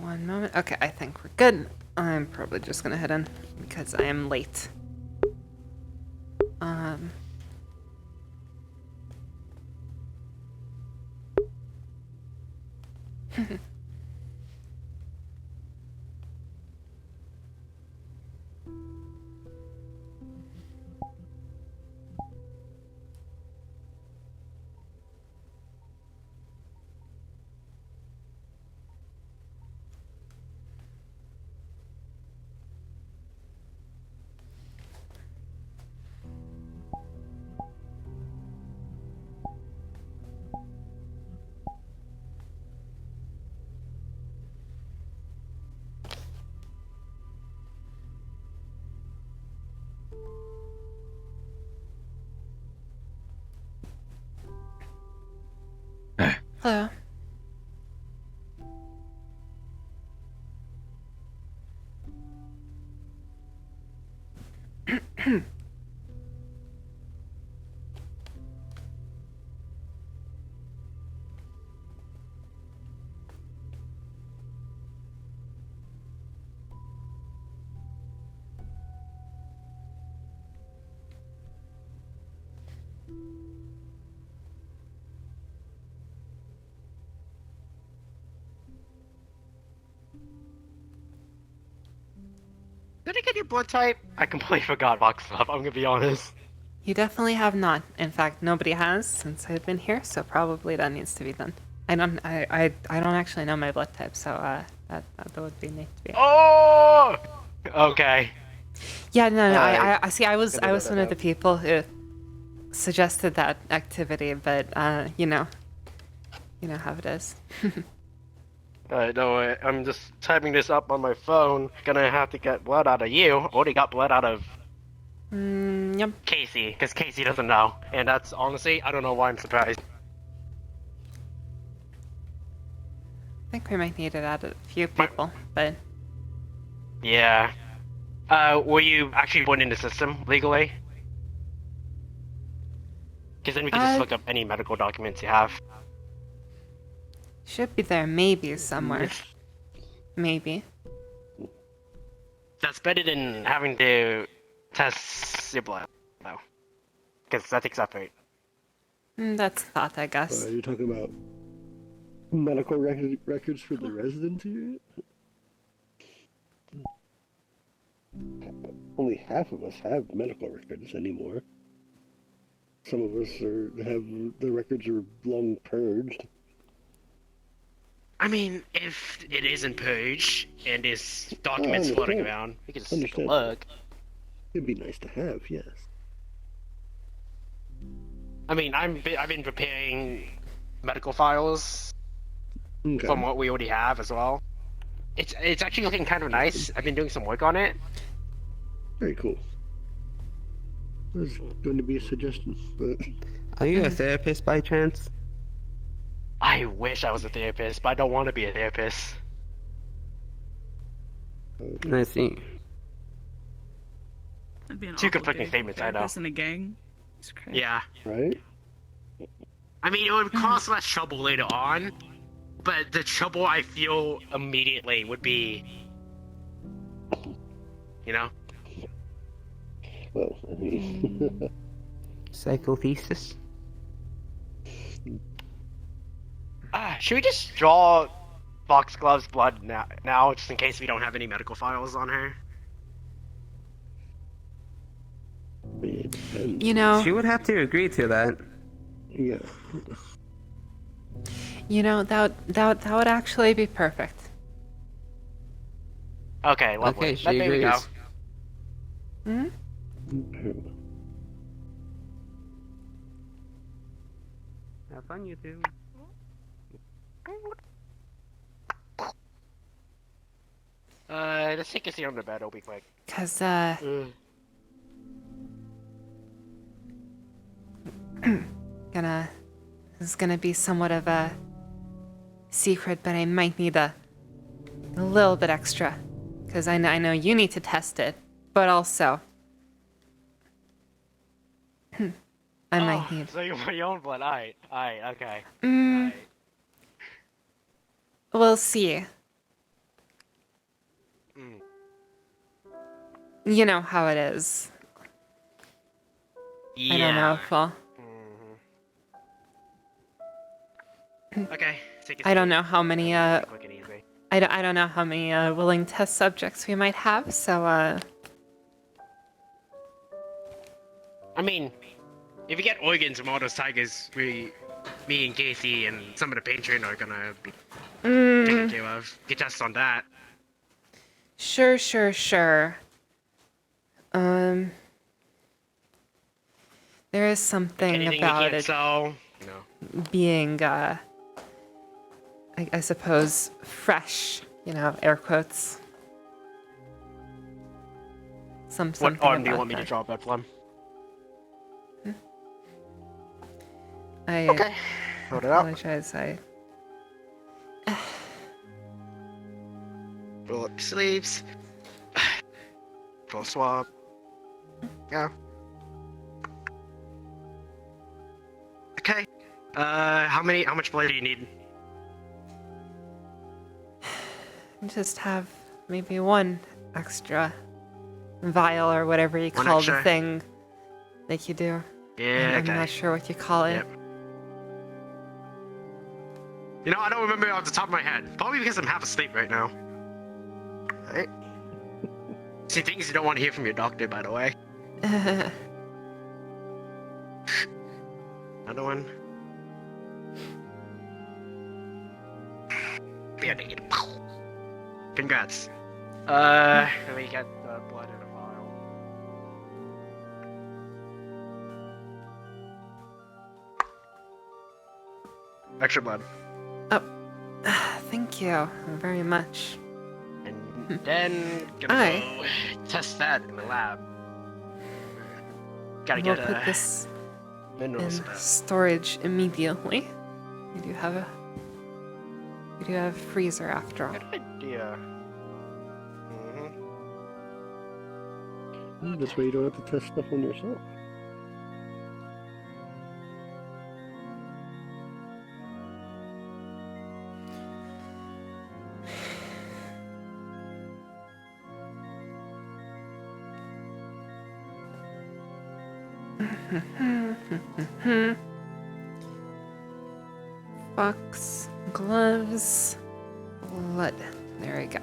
One moment. Okay, I think we're good. I'm probably just gonna head in because I am late. Um. Hello. Did I get your blood type? I completely forgot Vox stuff, I'm gonna be honest. You definitely have not. In fact, nobody has since I've been here, so probably that needs to be done. I don't actually know my blood type, so that would be need to be. Oh! Okay. Yeah, no, no. Alright. I see. I was one of the people who suggested that activity, but you know how it is. No, I'm just typing this up on my phone. Gonna have to get blood out of you. Already got blood out of Yep. Casey, because Casey doesn't know. And that's honestly, I don't know why I'm surprised. I think we might need it out of a few people, but Yeah. Were you actually put in the system legally? Because then we can just look up any medical documents you have. should be there maybe somewhere. Maybe. That's better than having to test your blood, though. Because that takes effort. That's a thought, I guess. Are you talking about medical records for the residents here? Only half of us have medical records anymore. Some of us have the records are long purged. I mean, if it isn't purged and there's documents floating around, we can just take a look. It'd be nice to have, yes. I mean, I've been preparing medical files from what we already have as well. It's actually looking kind of nice. I've been doing some work on it. Very cool. There's going to be a suggestion, but... Are you a therapist by chance? I wish I was a therapist, but I don't want to be a therapist. I see. That'd be an Two awful conflicting gig. statements, I know. Therapist in a gang. It's crazy. Yeah. Right? I mean, it would cause less trouble later on, but the trouble I feel immediately would be, you know? Well, I mean... Psychothesis? Should we just draw Foxglove's blood now, just in case we don't have any medical files on her? You know, She would have to agree to that. Yeah. you know that would actually be perfect. Okay, lovely. Okay, she There we go. agrees. Hmm? Have fun, you two. Let's take a seat on the bed, it'll be quick. Cause this is gonna be somewhat of a secret, but I might need a little bit extra, cause I know you need to test it, but also I might need. So you want your own blood? Alright, okay. We'll see. you know how it is. Yeah. I don't know if well, Okay. Take a I don't seat. know how many Quick and easy. I don't know how many willing test subjects we might have, so I mean, if you get organs from all those tigers, me and Casey and some of the patron are gonna be taken care of. Get tests on that. sure. There is something Anything about we can't it sell? No. being I suppose fresh, you know, air quotes. Something What arm do you about want me to that. draw that from? I Okay. Hold it up. apologize. Roll up your sleeves. Pull swab. Yeah. Okay. How much blood do you need? just have maybe one extra vial or whatever you One call the extra? thing that you do. Yeah, I'm okay. not sure what you call it. Yep. You know, I don't remember off the top of my head. Probably because I'm half asleep right now. Right? See, things you don't want to hear from your doctor, by the way. Another one. Yeah, negative. Congrats. Let me get the blood in a vial. Extra blood. Thank you very much. And then gonna Aye. go test that in the lab. Gotta We'll get put this minerals. in storage immediately. We do have a freezer after all. Good idea. This way you don't have to test stuff on yourself. Box, gloves, blood. There we go.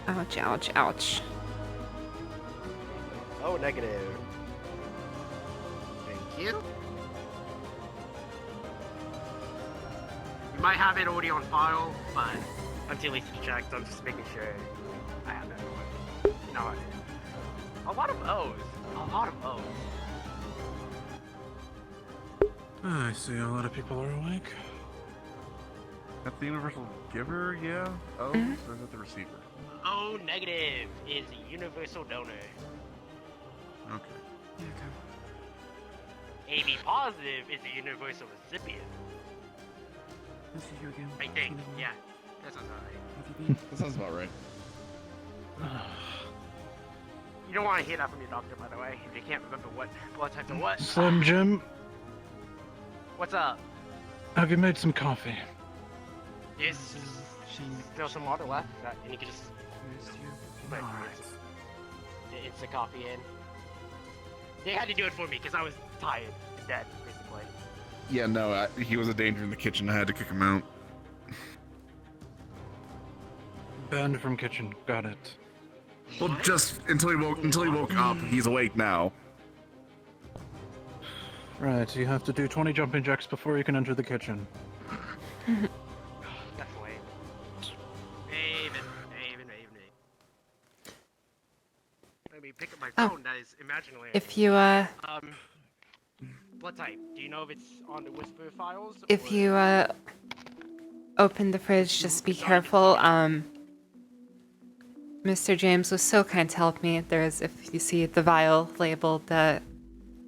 Ouch, ouch, ouch. Oh, negative. Thank you. You might have it already on file, but until it's checked, I'm just making sure I have that one. No, I didn't. A lot of O's. A lot of O's. I see a lot of people are awake. That's the universal giver, yeah? Oh, or is that the receiver? O negative is a universal donor. Okay. AB positive is a universal recipient. I think, yeah. That sounds alright. That sounds about right. You don't want to hear that from your doctor, by the way, if you can't remember what blood type or what. Slim Jim, What's up? have you made some coffee? Is still some water left? And you can just... But it's the coffee in. They had to do it for me because I was tired and dead, basically. Yeah, no, he was a danger in the kitchen. I had to kick him out. Banned from kitchen. Got it. Well, just until he woke up. He's awake now. Right, you have to do 20 jumping jacks before you can enter the kitchen. Definitely. unfortunately. If you Blood type. Do you know if it's on the Whisper files? if or... you open the fridge, just be careful. Mr. James was so kind to help me. There's, if you see the vial labeled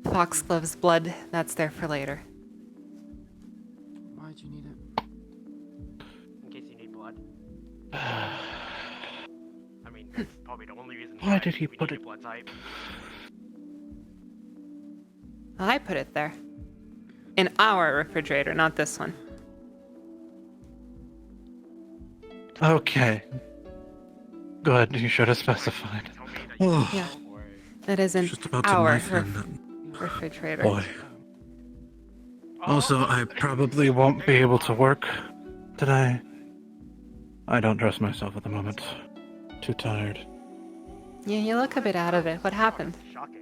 Foxglove's blood, that's there for later. Why'd you need it? In case you need blood. I mean, that's probably the only reason Why did he we put need it- a blood type. I put it there. In our refrigerator, not this one. Okay. Good, you should have specified. Tell me that you Oh, Yeah. know, or... It is in just about to our knife him. refrigerator. Boy. Also, I probably won't be able to work today. I don't trust myself at the moment. Too tired. Yeah, you look a bit out of it. What happened? Shocking.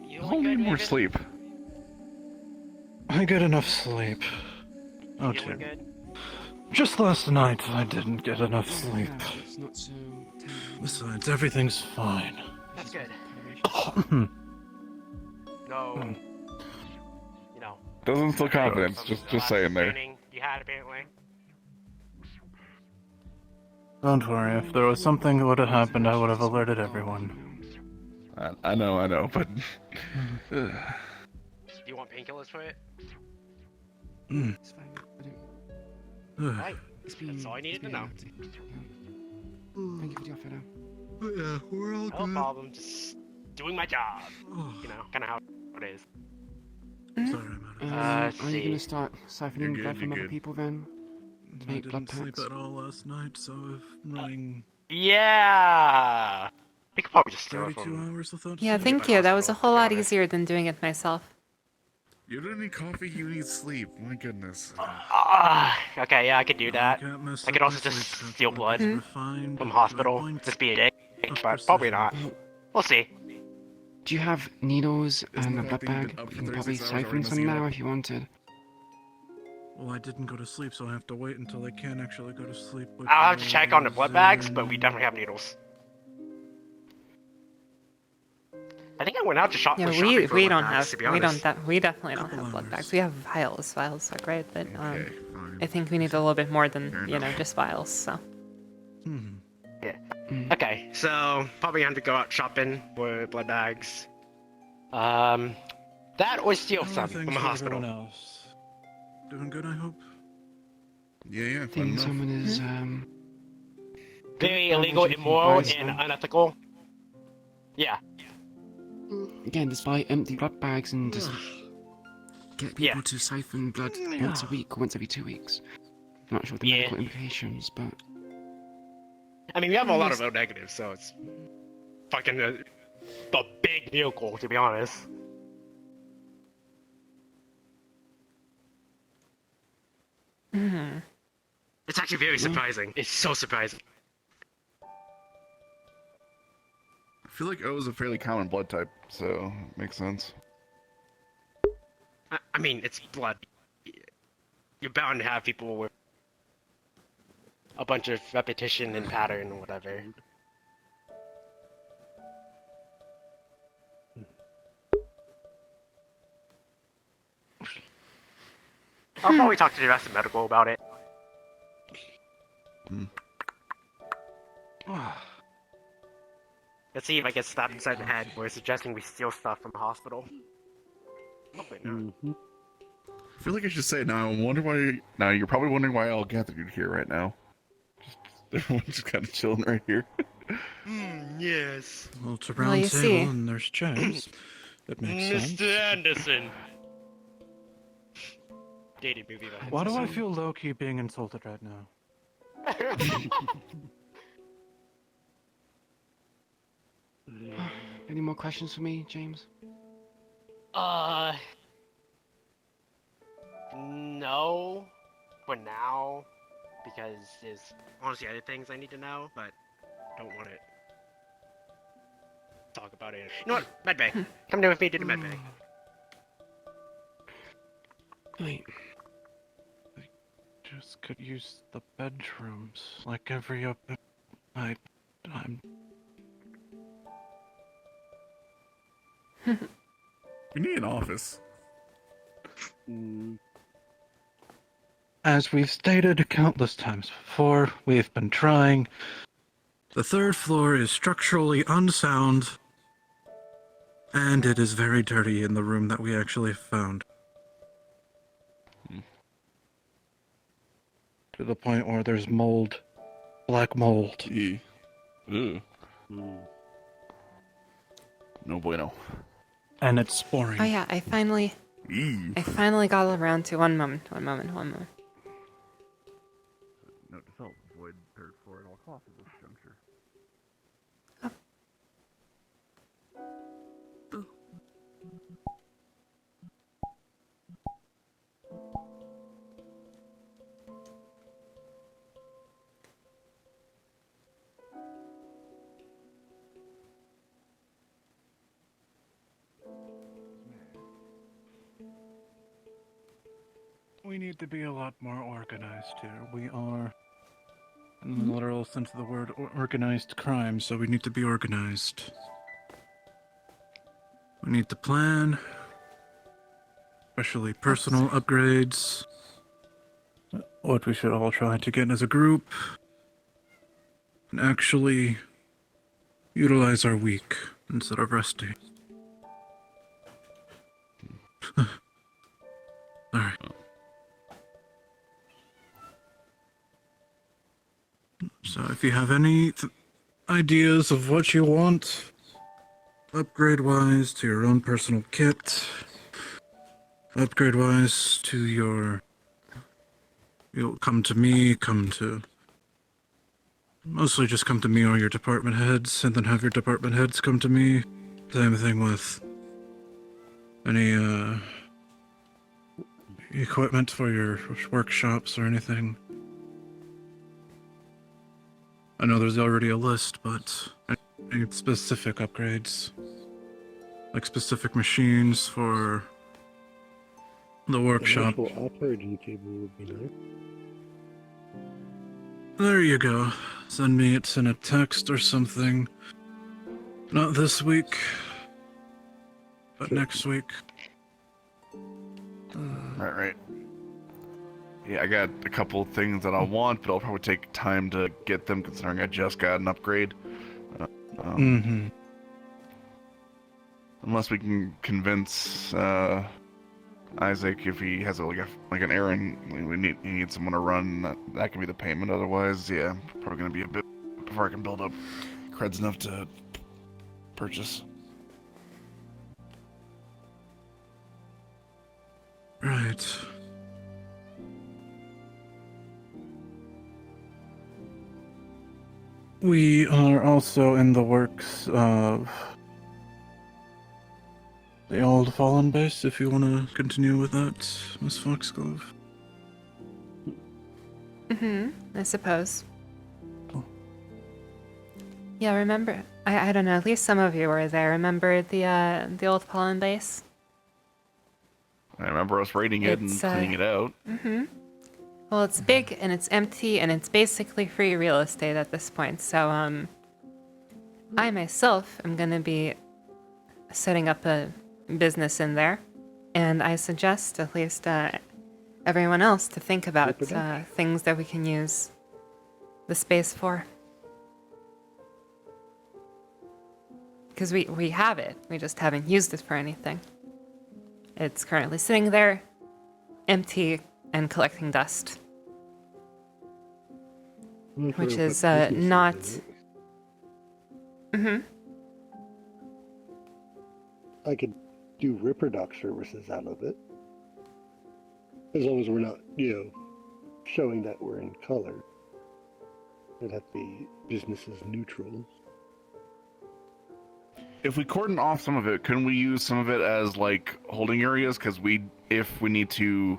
You I'll doing need good, more Raven? sleep. I get enough sleep. Oh, You doing dear. good? Just last night, I didn't get enough sleep. Yeah, it's not so tender. Besides, everything's fine. That's good. Hmm. No. You know. Doesn't instill confidence. from Just the last saying there. training you had apparently. Don't worry, if there was something that would have happened, I would have alerted everyone. I know, but Do you want painkillers for it? It's fine. I don't... Right. It's been, That's all I needed it's to been know. hectic. Yeah. Thank you for the offer, though. yeah, we're all No problem. Just doing my job. You know, kind of how it is. Sorry about it. let's Are you see. gonna start You're siphoning good, blood from you're other good. people then? I Make blood didn't sleep packs? at all last night, so I'm running Yeah. We could probably just steal it 32 from. hours without Yeah, sleep. thank by you. That was a hospital, whole to be lot honest. easier than doing it myself. You don't need coffee, you need sleep. My goodness. Okay, yeah, I could do that. can't mess I could up also my just sleep steal schedule. blood It's refined from to hospital. the point Just be a dick, of but probably precision. not. Well, We'll see. do you have needles Isn't and a the blood fact that you've bag? been up You for can probably 36 hours siphon already some messing you now up? if you wanted. Well, I didn't go to sleep, so I have to wait until I can actually go to sleep. Which I'll have to check on the is blood bags, but we in- definitely have needles. I think I went out to shop. Yeah, was shopping for we blood don't bags, have to be we honest. don't we definitely don't Couple have blood hours. bags. We have vials. Vials are great, but Okay, fine. I think we need a little bit more than Fair you know enough. just vials. So Hmm. Okay, so probably have to go out shopping for blood bags. That or steal How are some things from a with hospital. everyone else? Doing good, I hope. Yeah, I fun think enough. someone is, Very Good, illegal, you can immoral, buy and some. unethical. Yeah. again, just buy empty blood bags and just get people Yeah. to siphon blood once a week or once every 2 weeks. I'm not sure the Yeah. medical implications, but I mean, we have a lot of O negatives, so it's fucking a big vehicle, to be honest. It's actually very surprising. It's so surprising. I feel like O is a fairly common blood type, so it makes sense. I mean, it's blood. You're bound to have people with a bunch of repetition and pattern or whatever. I'll probably talk to the rest of medical about it. Let's see if I get stabbed inside the head for suggesting we steal stuff from the hospital. Hopefully not. I feel like I should say it now. I wonder why. Now you're probably wondering why I all gathered you here right now. Everyone's just kind of chilling right here. Yes. Well, it's a Well, round you table see. and there's chairs. That makes sense. Mr. Anderson. Dated movie reference. Why do I feel low-key being insulted right now? any more questions for me, James? No. For now. Because there's honestly other things I need to know, but don't want to talk about it. You know what? Medbay. Come down with me to the medbay. Right. Just could use the bedrooms like every other night. I'm. We need an office. Mm, As we've stated countless times before, we've been trying. The third floor is structurally unsound, and it is very dirty in the room that we actually found. To the point where there's mold, black mold. Yeah. Ugh. mm. No bueno. And it's sporing. Oh yeah, I finally got around to one moment. Note to self: avoid third floor at all costs at this juncture. We need to be a lot more organized here. We are, in the literal sense of the word, organized crime, so we need to be organized. We need to plan, especially personal upgrades. What we should all try to get as a group, and actually utilize our week instead of resting. Alright. So if you have any ideas of what you want, upgrade-wise to your own personal kit, upgrade-wise to your... You'll come to me, mostly just come to me or your department heads, and then have your department heads come to me. Same thing with any, equipment for your workshops or anything. I know there's already a list, but any specific upgrades. Like specific machines for the An workshop. actual operating table would be nice. There you go. Send me it in a text or something. Not this week, but next week. Right. Yeah, I got a couple things that I want, but it'll probably take time to get them considering I just got an upgrade. Unless we can convince Isaac, if he has like an errand, he needs someone to run. That can be the payment. Otherwise, yeah, probably gonna be a bit before I can build up creds enough to purchase. Right. We are also in the works of the old Fallen base, if you want to continue with that, Miss Foxglove. I suppose. Cool. Yeah, remember? I don't know. At least some of you were there. Remember the old pollen base? I remember us raiding it and It's, cleaning it out. Well, it's big and it's empty and it's basically free real estate at this point. So, I myself am gonna be setting up a business in there, and I suggest at least everyone else to think about things that we can use the space for. Because we have it, we just haven't used it for anything. It's currently sitting there, empty and collecting dust. Which is not... I could do reproduct services out of it. As long as we're not, showing that we're in color. It'd have to be businesses neutral. If we cordon off some of it, couldn't we use some of it as like holding areas? Because if we need to,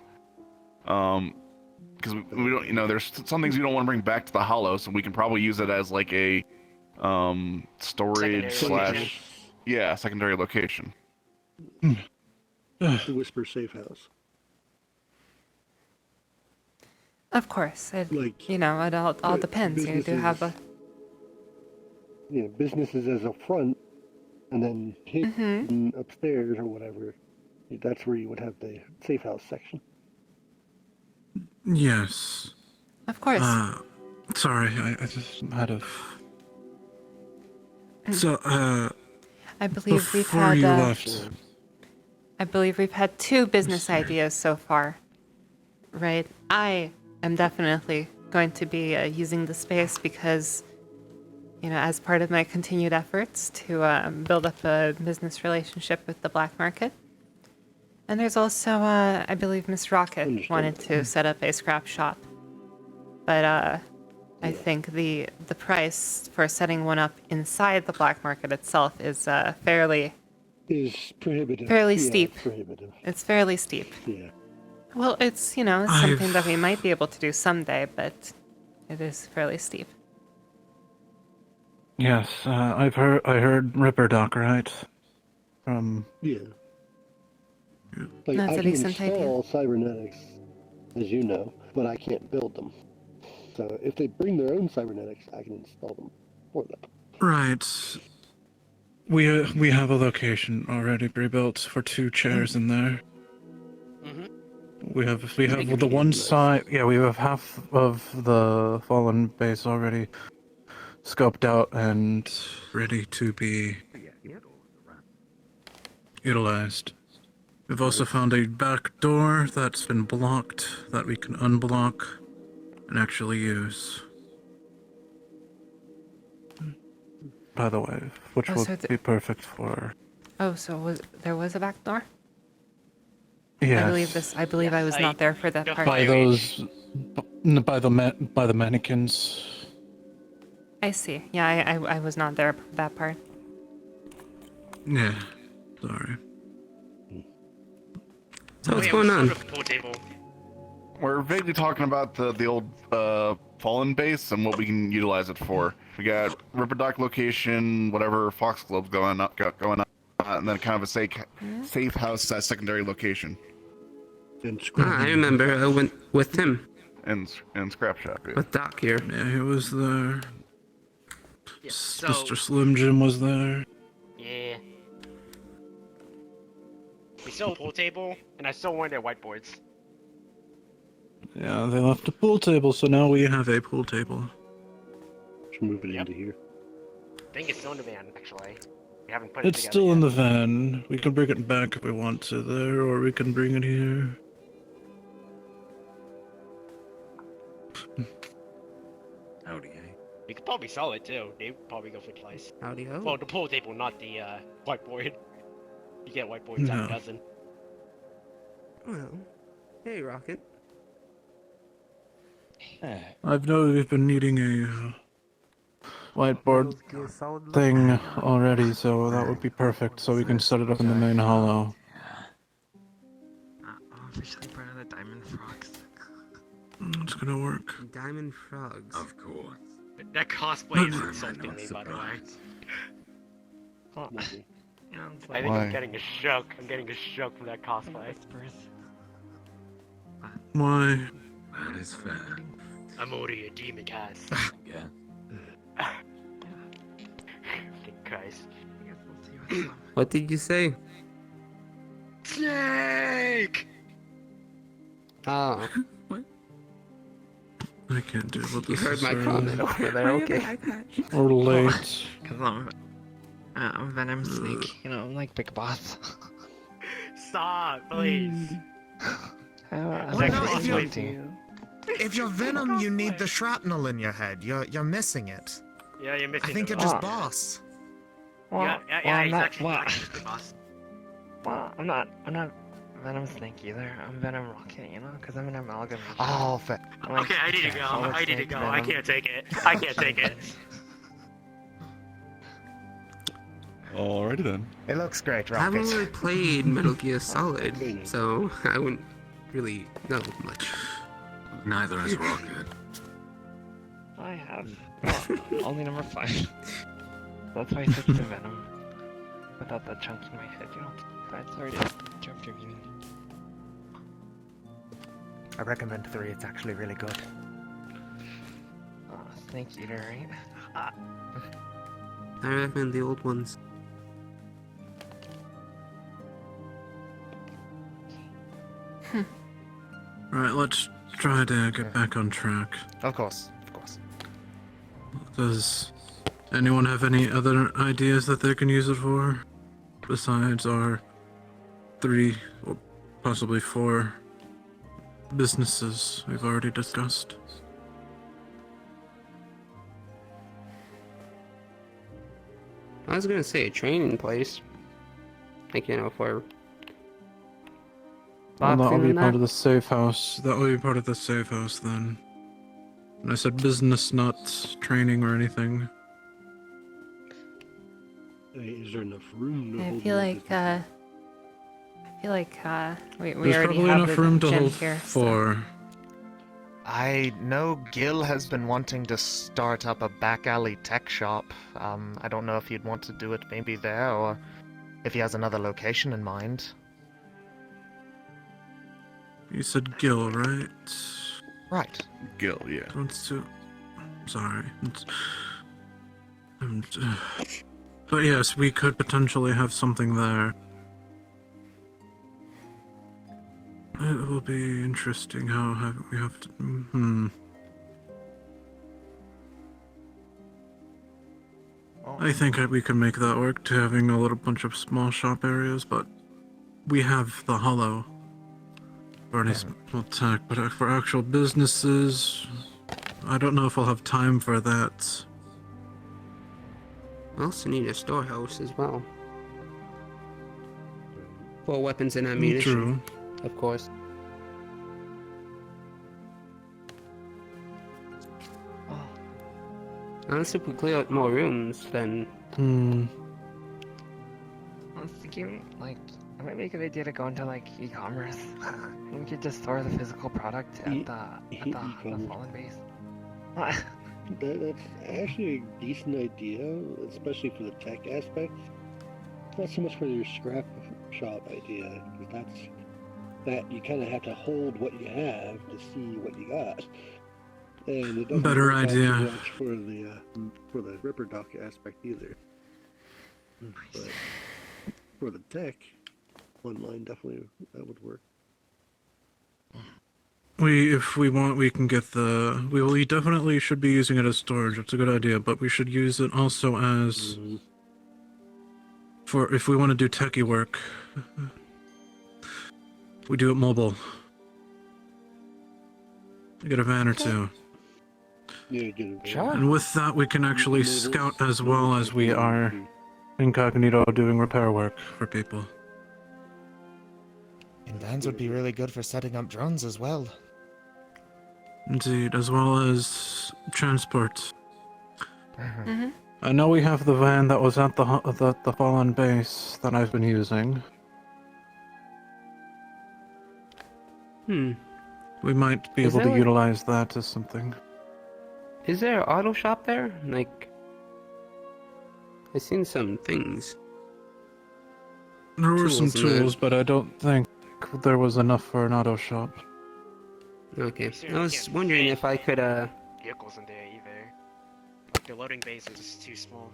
because we don't, there's some things we don't want to bring back to the Hallow, so we can probably use it as like a storage secondary location. The Whisper Safe House. Of course, it all depends. You do have a... Businesses as a front, and then hidden upstairs or whatever, that's where you would have the safe house section. Yes. Of course. Sorry, I just had a. So, I believe we've before had. you left. I believe we've had 2 business ideas so far. Right. I am definitely going to be using the space because, as part of my continued efforts to build up a business relationship with the black market. And there's also, I believe Miss Rocket wanted to set up a scrap shop. But I think the price for setting one up inside the black market itself is fairly prohibitive. Fairly Yeah, steep. It's prohibitive. It's fairly steep. Yeah. Well, it's, something that we might be able to do someday, but it is fairly steep. Yes, I heard Ripper Doc, right? Yeah. Like, That's I a can decent idea. install cybernetics, as you know, but I can't build them. So if they bring their own cybernetics, I can install them for them. Right. We have a location already pre-built for 2 chairs in there. We have the one side. Yeah, we have half of the fallen base already scoped out and ready to be utilized. We've also found a back door that's been blocked that we can unblock and actually use. By the way, which Oh, would so be perfect for. Oh, so there was a back door? Yes. I believe I was not there for that part. By the mannequins. I see. Yeah, I was not there for that part. Yeah. Sorry. So what's going on? Pool table. We're vaguely talking about the old fallen base and what we can utilize it for. We got Ripper Dock location, whatever Foxglobe's going on, and then kind of a safe house secondary location. I remember I went with him. And Scrap Shop. Yeah. With Doc here. Yeah, he was there. Yeah, so, Mr. Slim Jim was there. Yeah. We sold a pool table, and I stole one of their whiteboards. Yeah, they left a pool table, so now we have a pool table. Should move it into here. I think it's still in the van, actually. We haven't put it It's together still yet. in the van. We can bring it back if we want to there, or we can bring it here. Howdy, eh? We could probably sell it, too. They'd probably go for twice. Howdy ho. Well, the pool table, not the whiteboard. You get whiteboards out No. a dozen. Well, hey, Rocket. I've known we've been needing a whiteboard thing already, so that would be perfect, so we can set it up in the main hollow. Officially part of the Diamond Frogs. It's gonna work. Diamond frogs. Of course. That cosplay is insulting me, by the way. Maybe. I think Why? I'm getting a shock. I'm getting a shock from that cosplay. Why? That is fair. I'm already a demon cast. Yeah. Thank Christ. What did you say? Snake! Oh, I can't deal with you this. heard my early. comment over there, okay. Or late. Because I'm Venom Snake, I'm like Big Boss. Stop, please. I'm Well, actually no, if sweet you- to you. If you're Venom, you need the shrapnel in your head. You're missing it. Yeah, you're missing I think the you're just boss. boss. Yeah, I'm he's not, actually not the boss. I'm not Venom Snake either. I'm Venom Rocket, because I'm an amalgamation. Oh, I'm like Okay, I need to go. Solid I need to Snake go. I Venom. can't take it. I can't take it. Alrighty then. it looks great, I haven't Rocket. really played Metal Gear Solid, so I wouldn't really know much. Neither has Rocket. I have. Well, only number 5. That's why I switched to Venom. Without that chunk in my head, That's already jumped your view. I recommend 3. It's actually really good. Snake Eater, right? I recommend the old ones. Alright, let's try to get back on track. Of course, of course. Does anyone have any other ideas that they can use it for? Besides our 3, or possibly 4 businesses we've already discussed. I was gonna say a training place. Like, you know, for Well, that'll boxing be and part that. of the safe house. That will be part of the safe house then. And I said business, not training or anything. Is there enough room to I hold feel more like, businesses? we There's already probably have enough the room to gym hold here. 4. I know Gil has been wanting to start up a back alley tech shop. I don't know if he'd want to do it maybe there, or if he has another location in mind. You said Gil, right? Right. Gil, yeah. Wants to... Sorry. Um, but yes, we could potentially have something there. It will be interesting how we have to... I think we can make that work to having a little bunch of small shop areas, but we have the Hallow for any small tech, but for actual businesses, I don't know if I'll have time for that. We also need a storehouse as well. For weapons and ammunition, True. of course. Unless if we clear out more rooms, then... I was thinking, like, it might be a good idea to go into, like, e-commerce. And we could just store the physical product at the Fallen base. That's actually a decent idea, especially for the tech aspect. Not so much for your scrap shop idea, because that you kind of have to hold what you have to see what you got. And it doesn't Better work out idea. too much for the Ripper Dock aspect either. But for the tech, online definitely that would work. If we want, we can get the... We definitely should be using it as storage. It's a good idea, but we should use it also as... For if we want to do techie work, we do it mobile. We get a van or 2. Yeah, get it. Sure. And with that, we can actually scout as well as we are incognito doing repair work for people. And vans would be really good for setting up drones as well. Indeed, as well as transport. Mm-hmm. I know we have the van that was at the Fallen base that I've been using. We might be Is able to there, like- utilize that as something. Is there an auto shop there? Like... I've seen some things. There were some Tools in there. tools, but I don't think there was enough for an auto shop. Okay, Seriously, I was can't wondering fit if I could, vehicles in there either. Like the loading base is just too small.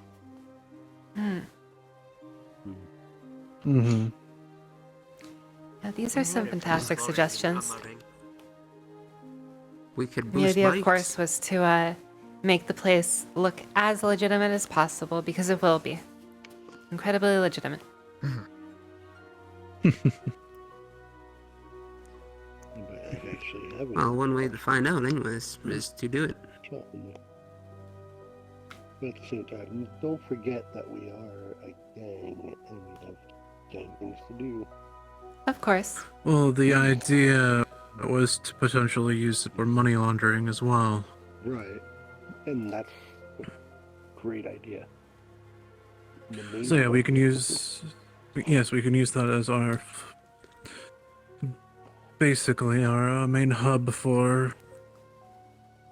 Mm-hmm. Yeah, these are some fantastic suggestions. we could The boost idea, of bikes. course, was to make the place look as legitimate as possible, because it will be. Incredibly legitimate. But I actually have Well, one way to find out, anyways, is to do it. shop in there. But at the same time, don't forget that we are a gang and we have gang things to do. Of course. Well, the idea was to potentially use it for money laundering as well. Right. And that's a great idea. The main So yeah, we can focus- use... Yes, we can use that as our... Basically, our main hub for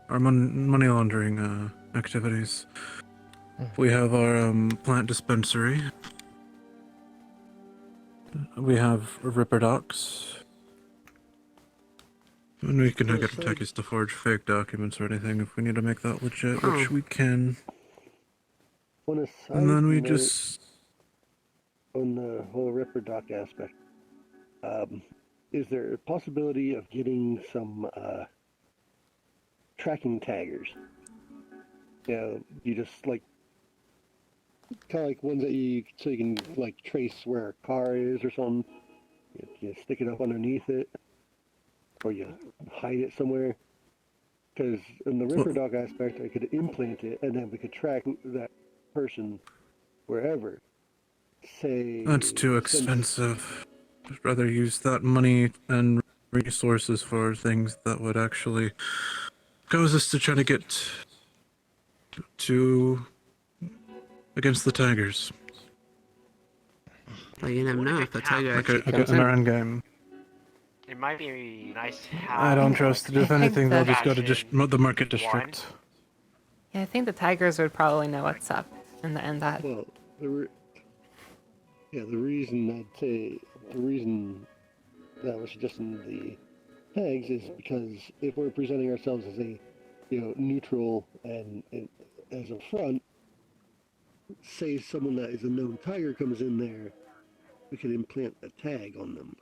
our money laundering activities. We have our plant dispensary. We have Ripper Docks. And we can get techies to forge fake documents or anything if we need to make that legit, which we can. On a side And then we note, just... on the whole Ripper Dock aspect, is there a possibility of getting some tracking taggers? You know, you just like kind of like ones that so you can like trace where a car is or something. You stick it up underneath it, or you hide it somewhere. Because in the Ripper Dog aspect, I could implant it, and then we could track that person wherever. Say That's too expensive. I'd rather use that money and resources for things that would actually cause us to try to get to against the tigers. Well, you never know if the tiger Like actually an comes in. end game. It might be nice to have. I don't trust it. If I think anything, they'll that- just go to the market district. Yeah, I think the tigers would probably know what's up in the end. That Well, the reason that I was suggesting the tags is because if we're presenting ourselves as a, neutral and as a front, say someone that is a known tiger comes in there, we can implant a tag on them.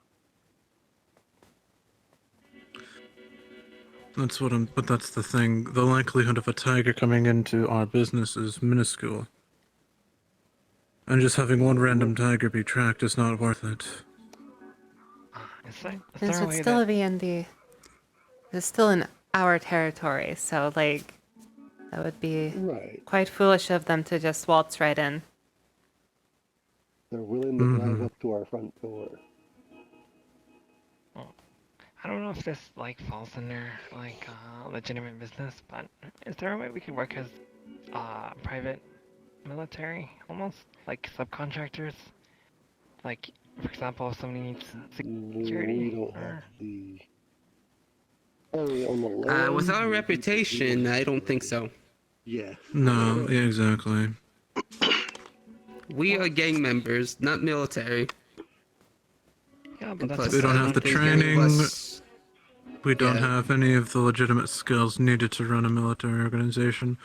But that's the thing. The likelihood of a tiger coming into our business is minuscule. And just having one random tiger be tracked is not worth it. Is there since a it's way still that... it's still in our territory, so like that would be quite foolish of them to just waltz right in. They're willing to drive up to our front door. Well, I don't know if this like falls under like legitimate business, but is there a way we could work as private military, almost like subcontractors? Like, for example, if somebody needs security. We don't have the. Oh, on the land. With our reputation, I don't think so. Yeah. No, yeah, exactly. We are gang members, not military. Yeah, And but that's plus, We don't I have the think any of training. us- We don't Yeah. have any of the legitimate skills needed to run a military organization.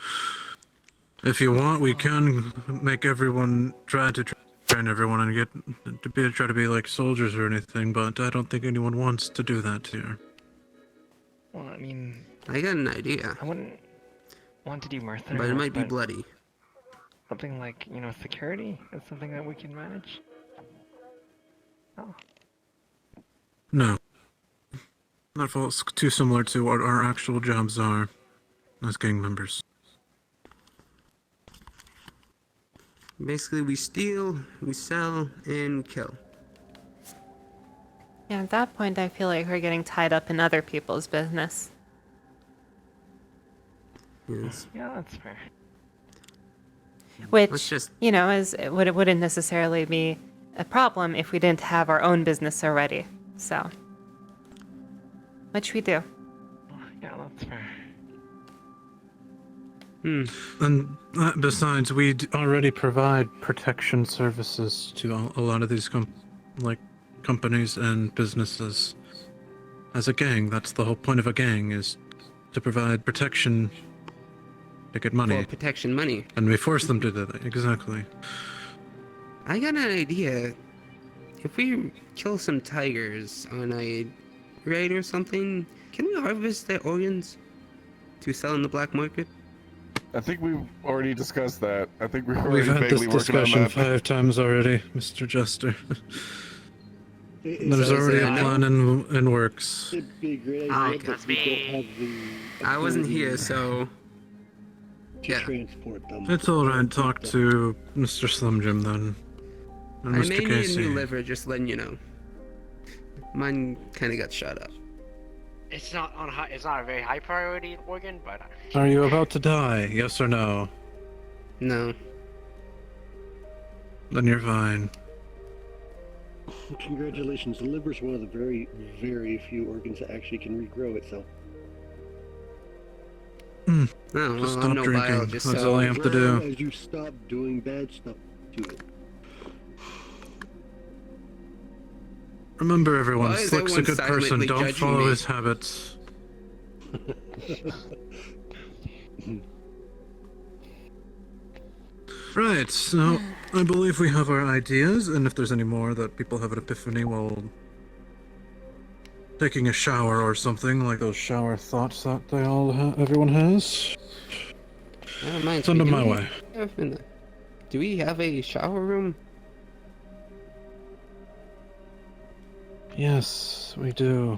If you want, we can make everyone try to train everyone and try to be like soldiers or anything, but I don't think anyone wants to do that here. Well, I mean, I got an idea, I wouldn't want to do mercenary but it work, might be but bloody. something like, security is something that we can manage. Oh, No. That falls too similar to what our actual jobs are as gang members. Basically, we steal, we sell, and kill. Yeah, at that point, I feel like we're getting tied up in other people's business. Yes. yeah, that's fair. Which, Let's just- it wouldn't necessarily be a problem if we didn't have our own business already. So, which we do. Yeah, that's fair. And besides, we already provide protection services to a lot of these companies and businesses. As a gang, that's the whole point of a gang, is to provide protection to get money. For protection money. And we force them to do that, exactly. I got an idea. If we kill some tigers on a raid or something, can we harvest their organs to sell in the black market? I think we've already discussed that. I think we're We've already had this vaguely working on discussion that. 5 times already, Mr. Jester. It's There's already a no? plan in works. It'd be a great Ah, idea, okay. but we don't have the. I wasn't here, ability so... to yeah. transport them. It's alright, talk to Mr. Slim Jim then. And I Mr. may need a Casey. new liver, just letting you know. Mine kind of got shot up. It's not on high. It's not a very high priority organ, but Are you about to die? Yes or no? No. Then you're fine. Congratulations, the liver's one of the very, very few organs that actually can regrow itself. Oh, Just well, stop I'm no drinking. biologist, That's so... all you have to do. As you stop doing bad stuff to it. Remember, everyone, Why is Slick's a everyone good person. silently Don't judging follow me? his habits. Right, so I believe we have our ideas, and if there's any more that people have an epiphany, well, taking a shower or something, like those shower thoughts that everyone has, That reminds send me, them my way. Do we have a shower room? Yes, we do.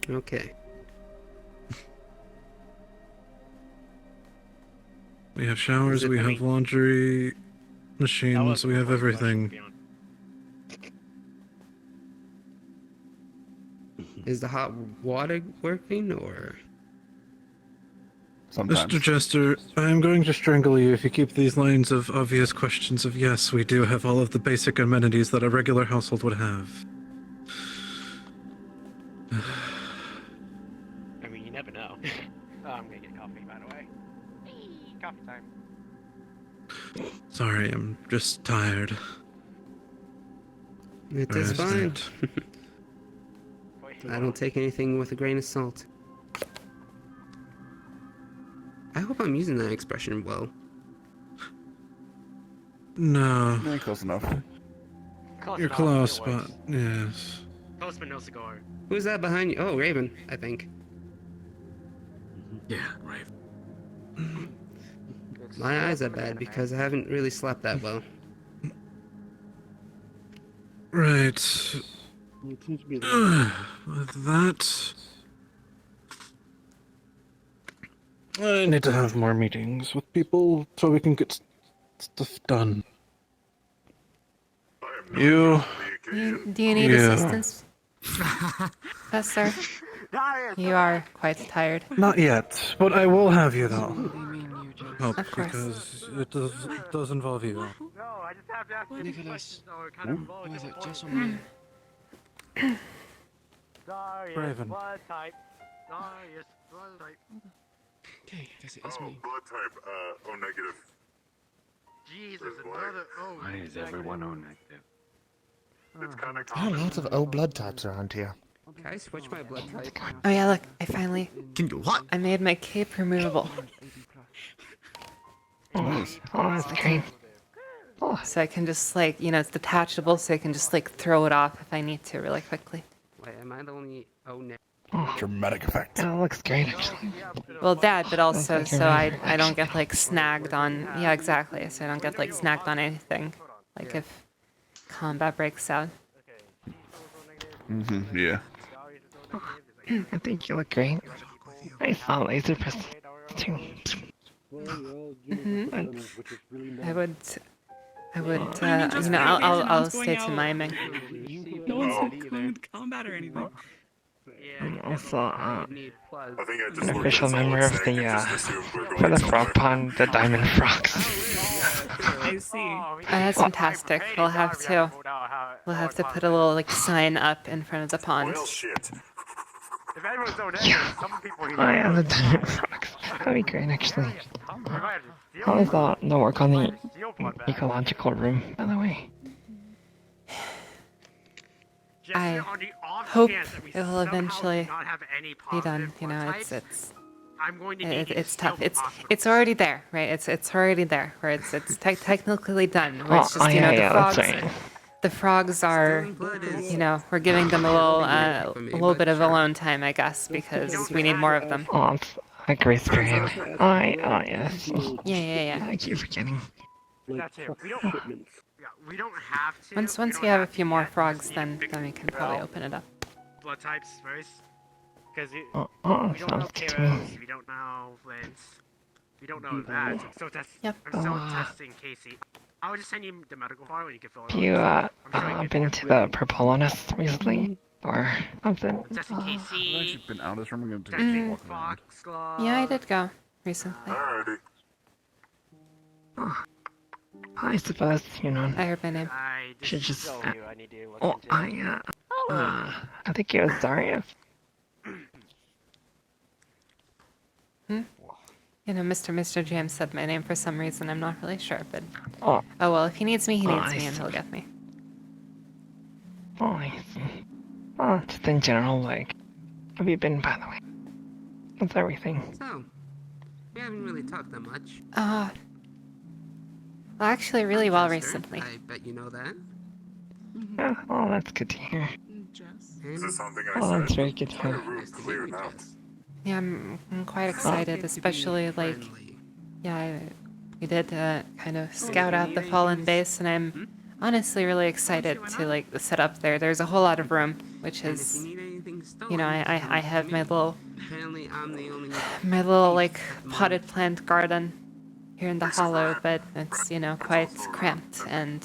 Okay. We have showers, Is it- we I have laundry That machines, was we have before the question, everything. to be honest. Is the hot water working, or? Sometimes. Mr. Jester, I am going to strangle you if you keep these lines of obvious questions of yes, we do have all of the basic amenities that a regular household would have. I mean, you never know. Oh, I'm gonna get coffee, by the way. Coffee time. Sorry, I'm just tired. It Or is is fine. that- I don't take anything with a grain of salt. I hope I'm using that expression well. No, Yeah, close enough. Close you're enough, close, it but works. yes. Close but no cigar. Who's that behind you? Oh, Raven, I think. Yeah, right. My eyes are bad because I haven't really slept that well. Right. It seems to be With that, I need to have more meetings with people so we can get stuff done. You, Do you need Yeah. assistance, Professor? You are quite tired. not yet, but I will have you though. Help, Of course. because it does involve you. No, I just have to ask you Nicholas. questions, though. It kind of involves What is it? different Just points. on me. Sorry, Raven. blood type. Sorry, it's blood type. Okay, that's it. It's me. Blood type, O negative. Jesus, another. Oh, Why is everyone O negative? It's kind of There are lots of O blood types around here. Can I switch my blood type? Oh yeah, look, I finally Can you what? I made my cape removable, Nice. Oh, that's great. so I can just like it's detachable, so I can just like throw it off if I need to really quickly. Wait, am I the only negative? Dramatic effect. That looks great, actually. Well, that, but also Thank you so very I don't get like snagged on. Yeah, exactly. So I don't get like snagged on anything, like if combat breaks out. Mm-hmm. Yeah. I think you look great. I saw laser pistol too. Well, you're all universal centers, which is really nice. I would, just I'll going stay to out. miming. No one's going to combat or anything. And also, I think I just an looked official at member someone's of the, neck and just assumed we're for going the somewhere. frog pond, the diamond frogs. I see. That's fantastic. We'll have to put a little like sign up in front of the pond. Well, shit. If everyone's so negative, some people need I am the diamond frogs. That'd be great, actually. How is the work on the ecological room, by the way? I hope it will eventually be done. It's tough. It's already there, right? It's already there. Where it's technically done. Where it's just the frogs. That's right. The frogs are, we're giving them a little bit of alone time, I guess, because we need more of them. Oh, it's a grace period. Yes. Yeah. I keep forgetting. Like That's it. truck We don't- shipments. Yeah, we don't have to. Once we you don't have a to few more yet. frogs, We then just need we can probably well, open it up. blood types first, because we Oh, don't know sounds good to me. KOs, we don't know Lens, we don't know that. So that's Yep. I'm still testing Casey. I would just send you the medical file and you can fill it Have you, out. I'm sure you been can to the Propolis recently? Or something? I'm testing I've actually Casey. been out of this room. I'm gonna take a Testing walk around. Foxglove. Yeah, I did go recently. Alrighty. I suppose, I heard my name. I Should this just, is still you I need to look oh, into. I think it was Zarya. Mr. James said my name for some reason. I'm not really sure, but Oh, well, if he needs me, he Oh, needs I me, and see. he'll get me. I see. Oh, just in general, like, have you been, by the way? That's everything. So, we haven't really talked that much. Well, actually, really well Chester, recently. I bet you know that. Yeah, oh, that's good to hear. Is this something I Oh, said? that's very good to Got a hear. room cleared out. Yeah, I'm quite excited, especially like, yeah, we did kind of scout out the fallen base, and I'm honestly really excited to like set up there. There's a whole lot of room, which is, you know, I have Apparently, I'm the only my little like potted plant garden here in the Hollow, but it's, you know, quite cramped, and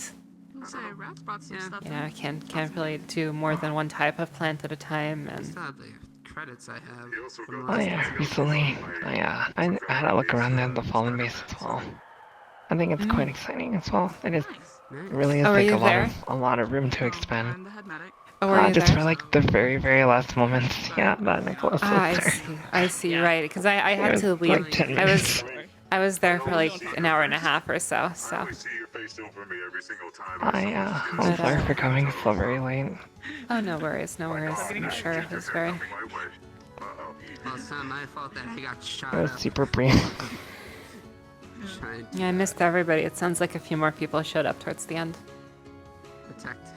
you know, I can't really do more than one type of plant at a time, and still have the credits I have. He also from got Oh this yeah, deal recently from I had a look around the fallen base as well. I think it's quite Mm. exciting as well. It is Nice. really is Oh, were like you a lot there? of room to expand. Oh, were you Just there? for like the very last moments. Yeah, that Nicholas was Ah, I there. see. I see. Right, because I It had was to leave. like 10 I minutes. was there for like an hour and a half or so. I So always see your face over me every single time. I I'm But, sorry for coming so very late. oh, no worries, no worries. I'm sure it was very. Uh-oh. Well, it's not my fault that I got shot It was up. super brief. Trying to Yeah, I missed everybody. It sounds like a few more people showed up towards the end. protect.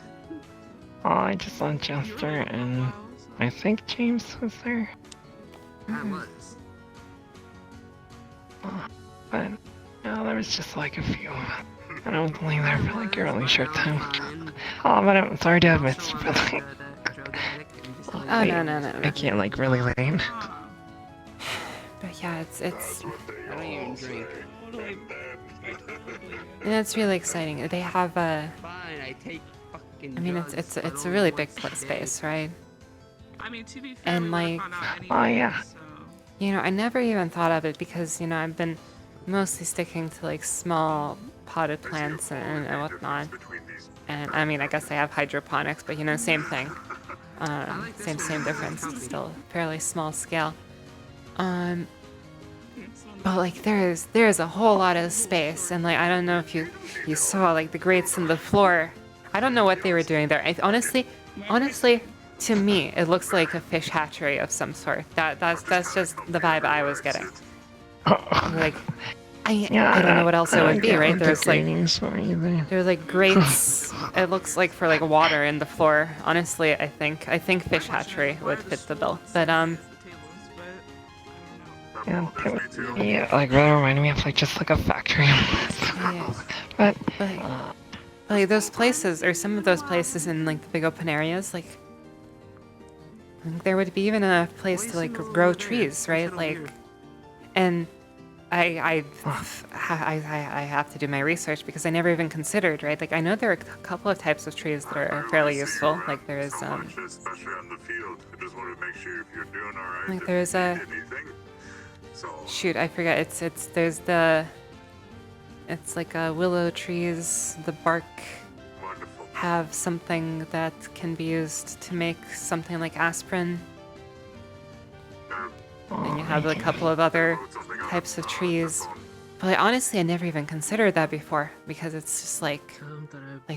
Oh, I just saw Jester and I think James was there. I was. But no, there was just like a few. And I was only there for like a really short time. Oh, but I'm sorry to have missed you, but like, Oh, no, no, no, I no. can't like really late. But yeah, it's I don't even drink. and it's really exciting. They have a. Fine, I take fucking I mean, drugs, it's but a only really big once a day. space, right? I mean, to be fair, And we like, would've found out Oh, anyway, yeah. so- you know, I never even thought of it because, you know, I've been mostly sticking to like small potted plants and whatnot. And I mean, I guess I have hydroponics, but you know, same thing. Same difference. It's still fairly small scale. But like there's a whole lot of space, and like I don't know if you saw like the grates in the floor. I don't know what they were doing there. Honestly, to me, it looks like a fish hatchery of some sort. That's just the vibe I was getting. Like, I don't know what else it would be, right? There's like grates. It looks like for like water in the floor. Honestly, I think fish hatchery would fit the bill. But Yeah, like really reminded me of like just like a factory. yeah. But Like those places, or some of those places in like the big open areas, like I think there would be even a place to like grow trees, right? Like, and I have to do my research because I never even considered, right? Like I know there are a couple of types of trees that are fairly useful. Like there is especially on the field. I just wanted to make sure if you're doing all right. like if there's you a need anything. So shoot, I forget. There's the it's like willow trees. The bark wonderful. have something that can be used to make something like aspirin. And you have a couple of other types of trees. But like, honestly, I never even considered that before because it's just like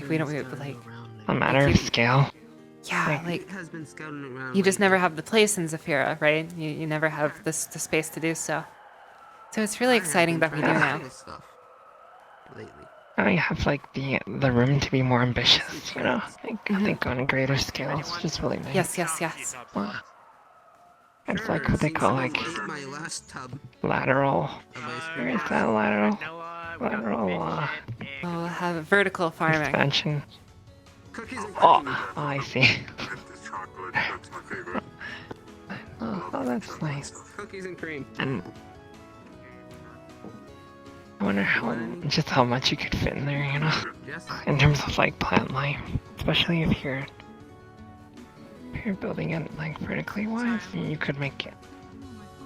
we don't like a matter of scale. yeah, like you just never have the place in Zafira, right? You never have the space to do so. So it's really exciting that we do now. Now you have like the room to be more ambitious, you know? Like think on a greater scale. It's just really nice. Yes. Wow. It's like what they call like lateral. Where is that lateral? Lateral We'll have vertical farming. expansion. Oh, I see. Oh, that's nice. Cookies and cream. And I wonder how much you could fit in there, you know? In terms of like plant life, especially if you're building it like vertically wise, you could make it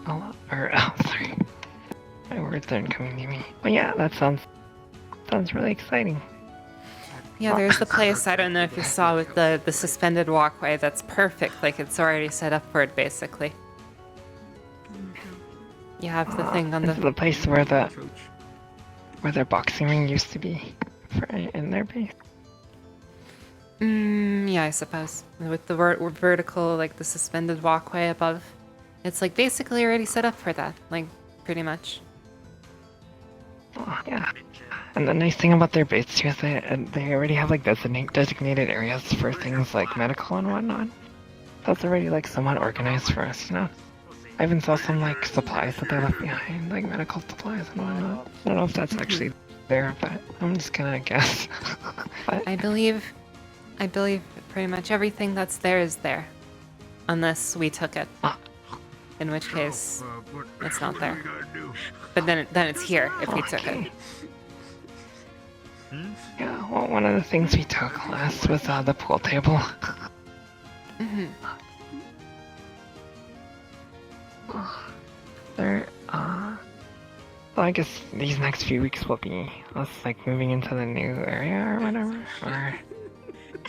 a lot. Or sorry, my words aren't coming to me. But yeah, that sounds really exciting. Yeah, there's the place, I don't know if you saw, with the suspended walkway. That's perfect. Like it's already set up for it, basically. You have the thing on This is the the place where their boxing ring used to be in their base. yeah, I suppose. With the vertical, like the suspended walkway above. It's like basically already set up for that, like pretty much. Oh, yeah. And the nice thing about their base too is they already have like designated areas for things like medical and whatnot. That's already like somewhat organized for us, you know. I even saw some like supplies that they left behind, like medical supplies and whatnot. I don't know if that's actually there, but I'm just gonna guess. But I believe pretty much everything that's there is there, unless we took it. In which case, it's not there. But then it's here if we took it. okay. Yeah, well, one of the things we took last was the pool table. Mhm. There, well, I guess these next few weeks will be us like moving into the new area or whatever. Or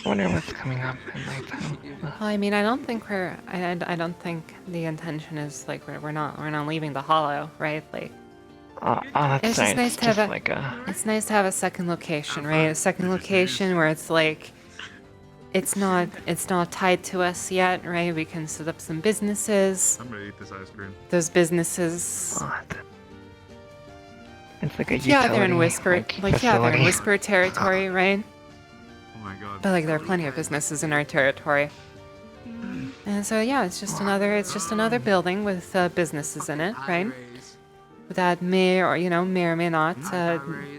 I wonder what's coming up at nighttime. Well, I mean, I don't think I don't think the intention is like we're not leaving the Hollow, right? Like, That's it's just right. nice It's to have just a like a. it's nice to have a second location, right? A second location where it's like it's not tied to us yet, right? We can set up some businesses. I'm gonna eat this ice cream. Those businesses. It's like a Yeah, they're in utility, Whisper, they're in facility. Whisper territory, right? Oh my god. But like, there are plenty of businesses in our territory. And so yeah, it's just another building with businesses in it, right? That may or may not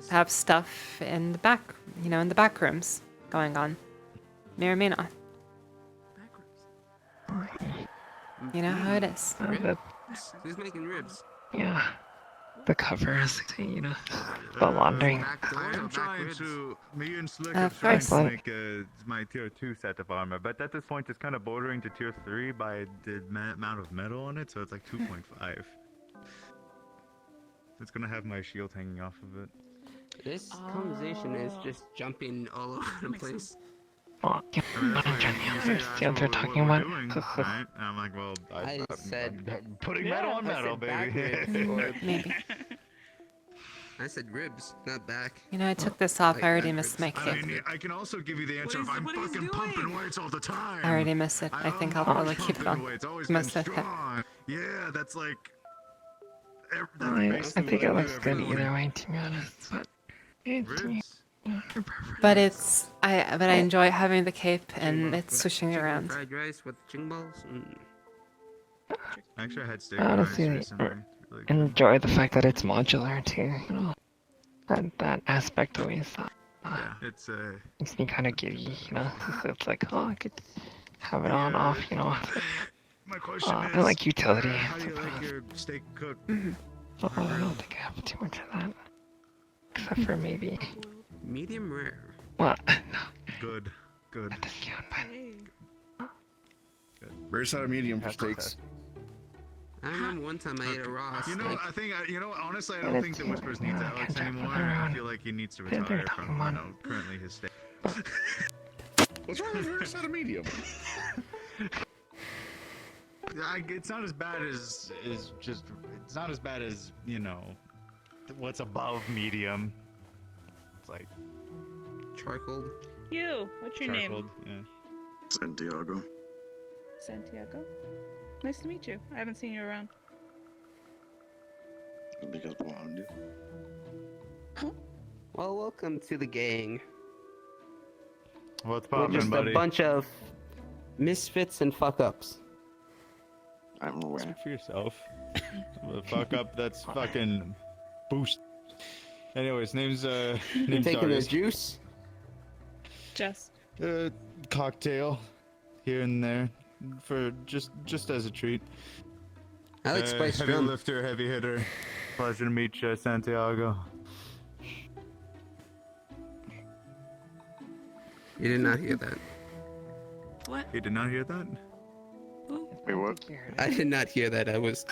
have stuff in the back, in the back rooms going on. May or may not. You know how it is. Who's making ribs? Yeah. The covers, the laundering. I'm trying to. Me and Slick Of are trying course. to make my tier 2 set of armor, but at this point it's kind of bordering to tier 3 by the amount of metal on it, so it's like 2.5. It's gonna have my shield hanging off of it. This conversation is just jumping all over the place. Oh, yeah, That's I'm what trying to you understand asked what they're for talking we're about. doing, right? And I'm like, well, I said I'm putting metal on metal, baby. Maybe. I said ribs, not back. I took this off. Like I already back missed ribs. my I kick. mean, I can also give you the answer if I'm what he's fucking pumping doing. weights all the time. I already missed it. I think I'll probably keep it on. It's always Most been of the time. strong. Yeah, that's like. I basically think what it I do looks good every morning. either way, to be honest. But it's me. Ribs? Your preference. But I enjoy having the cape and it's swishing Chicken around. fried rice with ching balls. Actually, I had steak Honestly, rice recently. Really good. enjoy the fact that it's modular too. That aspect always Yeah, it's makes me kind of giddy. It's like, oh, I could have it on, off. My question is, I like utility. how do you like your steak cooked? Oh, I don't think I have too much of that, except for maybe. Medium rare. Well, no, Good, good. that doesn't count. But Rare side of medium for steaks. I remember one time I ate a raw You steak. know, I think, honestly, I Yeah, don't think that's- that Whispers needs yeah, Alex catch up anymore. with her I on- feel like he needs to they're retire talking from, about- currently his steak. What's wrong with rare side of medium? It's not as bad as just. It's not as bad as what's above medium. It's like Charcoal. You, what's your charcoal. name? Yeah. Santiago. Santiago. Nice to meet you. I haven't seen you around. Because behind you. Well, welcome to the gang. What's We're poppin', just buddy? a bunch of misfits and fuck-ups. I'm aware. Speak for yourself. The fuck up. That's fucking boost. Anyways, name's You name's taking the Darius. juice? Just. Cocktail here and there for just as a treat. I like spice heavy rum. lifter, heavy hitter. Pleasure to meet you, Santiago. You did not hear that. What? You did not hear that? Wait, what? I did not hear that. I was.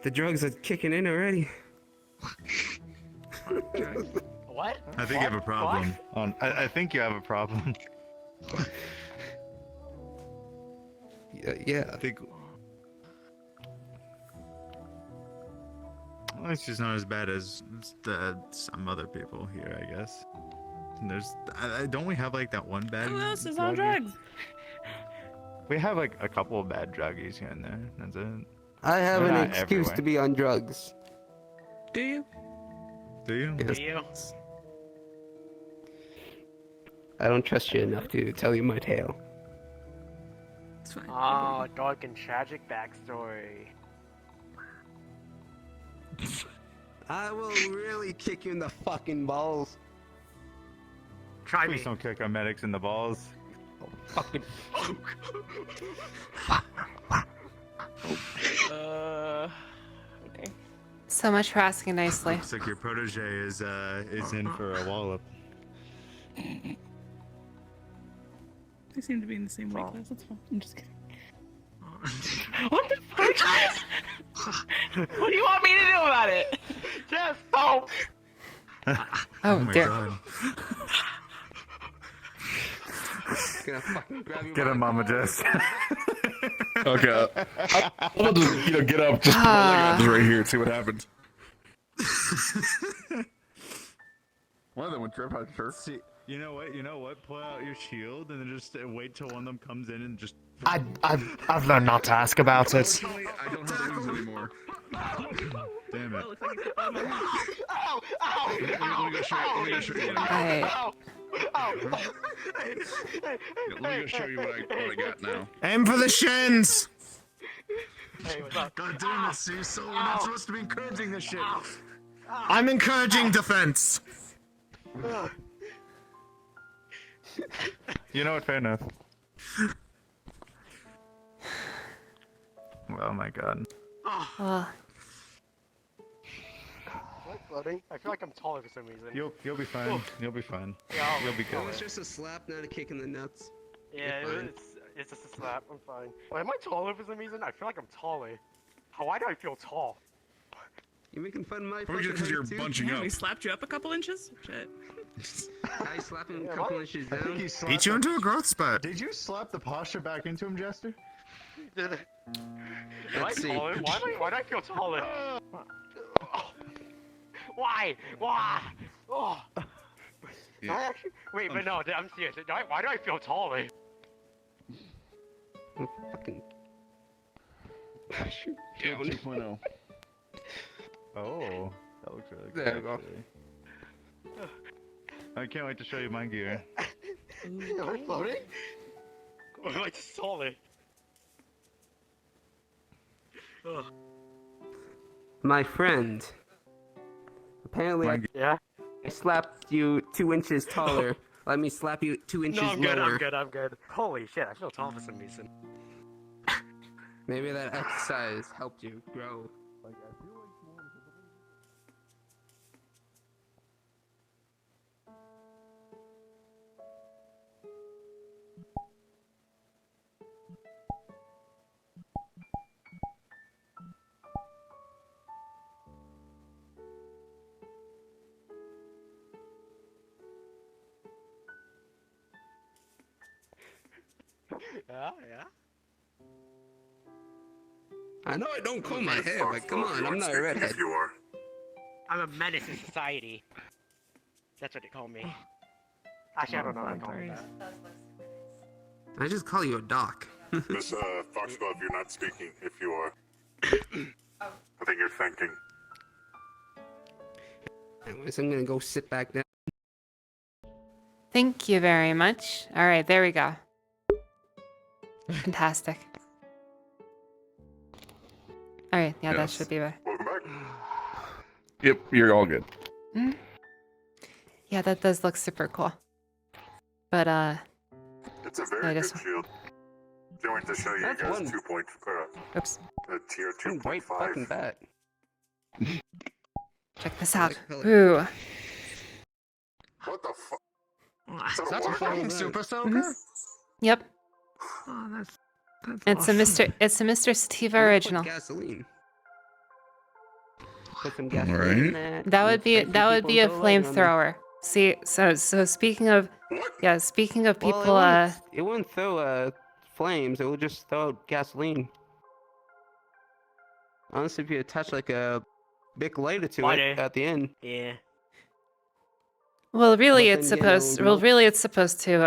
The drugs are kicking in already. What? I think you have a problem. I think you have a problem. Yeah. I think. Well, it's just not as bad as some other people here, I guess. And there's, don't we have like that one bad? Who else is on druggie? drugs? We have like a couple of bad druggies here and there. That's it. I have They're an not excuse to everywhere. be on drugs. Do you? Do you? Yes. Do you? I don't trust you enough to tell you my tale. It's fine. Oh, dark and tragic backstory. I will really kick you in the fucking balls. Try me. Please don't kick our medics in the balls. Fucking. Okay. So much for asking nicely. Looks like your protege is in for a wallop. They seem to be in the same weight class. That's fine. I'm just kidding. What the fuck? What do you want me to do about it? Just oh. Oh, my dear. god. Gonna fucking grab you Get by him, the Mama collar. Jess. Okay. I'll just, get up, just put my leg out right here and see what happens. One of them would trip out sure. See, you know what? Pull out your shield and then just wait till one of them comes in and just. I've learned not to ask about it. I don't have wings anymore. Damn it. Oh, looks like you stepped on my hand. Ow! Ow! Let me go show you. Let me go show you. I, Let me go show you what I got now. Aim for the shins! Hey, what's up? God damn it, Cecil. We're not supposed to be encouraging this shit. I'm encouraging defense! You know what? Fair enough. Oh my god. well, Am I floating? I feel like I'm taller for some reason. You'll be fine. You'll be fine. Yeah, You'll be It good. was just a slap, not a kick in the nuts. yeah, You're fine. it's just a slap. I'm fine. Wait, am I taller for some reason? I feel like I'm taller. Why do I feel tall? You making fun of my Probably just fucking because you're height, too? bunching Yeah, up. we slapped you up a couple inches? Shit. I slap him Yeah, a couple what? inches I think down. he slapped Beat you into a growth spurt. Did you slap the posture back into him, Jester? Am I Let's see. taller? Why do I feel taller? Why? Why? Oh. Yeah. I actually, wait, but no, I'm serious. Why do I feel taller? Fucking. Yeah, 2.0. Oh, that looks really good. There we go. actually. I can't wait to show you my gear. Am I floating? Or am I just taller? Ugh. My friend. Apparently, My Yeah? I slapped you 2 inches taller. Let me slap you 2 inches No, I'm good, lower. I'm good. Holy shit, I feel tall for some reason. Maybe that exercise helped you grow. Yeah, yeah. I know I don't comb my hair, but come on, I'm not a redhead. I'm a menace in society. That's what they call me. Actually, I don't know what they call me that. I just call you a doc. Miss Foxglove, you're not speaking. If you are, I think you're thinking. Anyways, I'm gonna go sit back down. thank you very much. All right, there we go. Fantastic. All right, yeah, that Yes. should be better. Welcome back. Yep, you're all good. Yeah, that does look super cool. But It's a I very just- good shield. Going to show you That's guys one. 2 point, oops, tier Great fucking 2.5. bat. check this out. like color. Ooh, What the fuck? Is that a fucking super soaker? yep. Oh, that's It's a Mr. Sativa original. Put gasoline. Put some gasoline Alright. in that. That would be a flamethrower. See, so speaking of What? speaking of Well, people, it wouldn't throw flames. It would just throw gasoline. Honestly, if you attach like a big lighter to Lighter. it at the end. Yeah. well, really, but it's then, you know, supposed. Well, really, it's supposed to.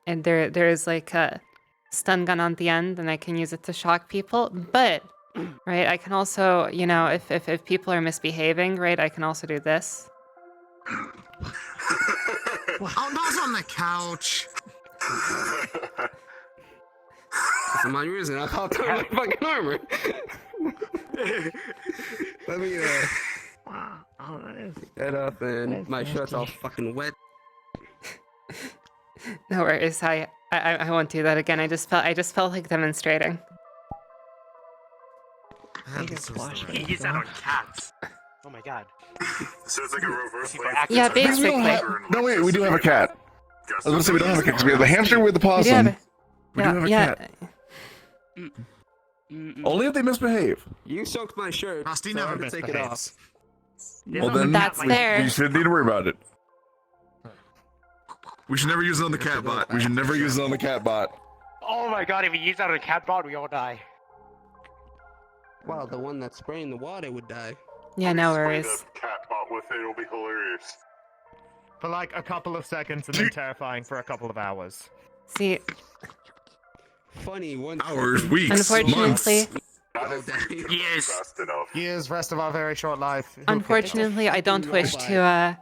And there is like a stun gun on the end, and I can use it to shock people. But Right, I can also, you know, if people are misbehaving, right, I can also do this. Oh, not on the couch. For my reason, I popped out my fucking armor. Let me Wow. Oh, that is. head up and That's my shirt's all nasty. fucking wet. No worries, I won't do that again. I just felt like demonstrating. They just flush He used that on cats. Oh my god. So it's like a reverse People life. acting Yeah, like We don't basically. have, no, wait, we do have a cat. I was gonna say we don't have a cat because we have the hamster with the We do possum. have We do have a cat. Only if they misbehave. You soaked my shirt. Rusty so I never had to take it off. Well, then That's fair. you shouldn't need to worry about it. We should never use it on the cat bot. We should never use it on the cat bot. Oh my god, if we use that on a cat bot, we all die. Wow, the one that's spraying the water would die. Yeah, no Spray worries. the cat bot with it, it'll be hilarious. For like a couple of seconds and then terrifying for a couple of hours. See, Funny one. Hours, weeks, unfortunately, Years. Fast enough. Years, rest of our very short life. unfortunately, I don't wish to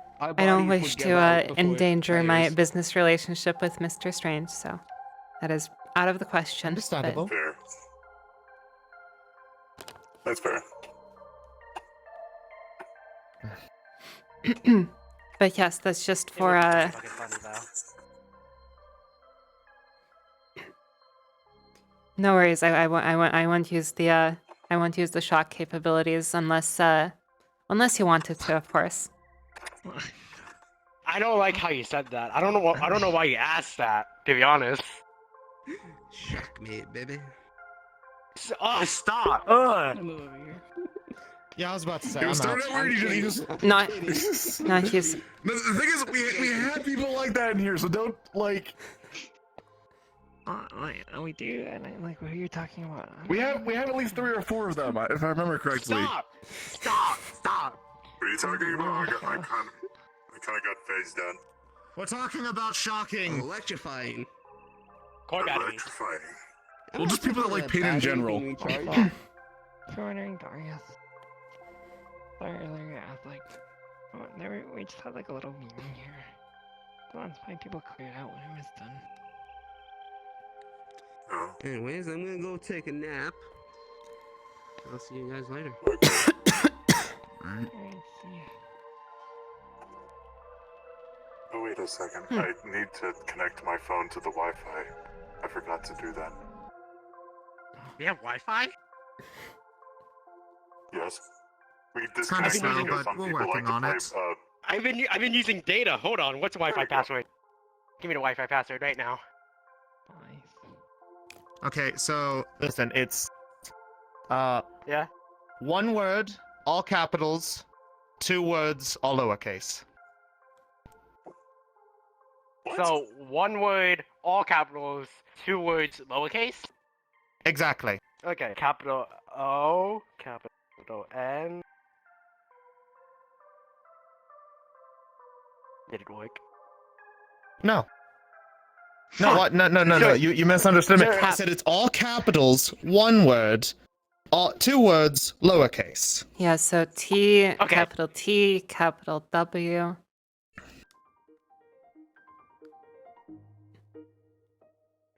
endanger my business relationship with Mr. Strange, so that is out of the question. Understandable. Fair. That's fair. But yes, that's just It for would be fucking funny, though. no worries. I won't use the shock capabilities unless you wanted to, of course. I don't like how you said that. I don't know why you asked that, to be honest. Shock me, baby. Oh, stop! Ugh. Move over here. Yeah, I was about to say. It was I'm started out. that word. You just. Not use. The thing is, we had people like that in here, so don't like. We do, and like, what are you talking about? We have at least 3 or 4 of them, if I remember correctly. Stop! Stop! Stop! What are you talking about? I kind of got phased out. We're talking about shocking. Electrifying. Core batteries. Electrifying. Well, just people that like pain in general. For wondering, Darius. Sorry, earlier I was like, we just had like a little meeting here. So that's why people cleared out when it was done. Oh. Anyways, I'm gonna go take a nap. I'll see you guys later. Alright, see ya. Oh, wait a second. I need to connect my phone to the Wi-Fi. I forgot to do that. We have Wi-Fi? Yes. We Kinda disconnected slow, because but some we're people like working to on play, it. I've been using data. Hold on. What's the Wi-Fi password? Give me the Wi-Fi password right now. Nice. Okay, so listen, it's Yeah. 1 word, all capitals, 2 words, all lowercase. So 1 word, all capitals, 2 words, lowercase. Exactly. Okay. Capital O, capital N. Did it work? No. No, what? No. You misunderstood me. I said it's all capitals, 1 word, 2 words, lowercase. Yeah, so T, capital T, capital W.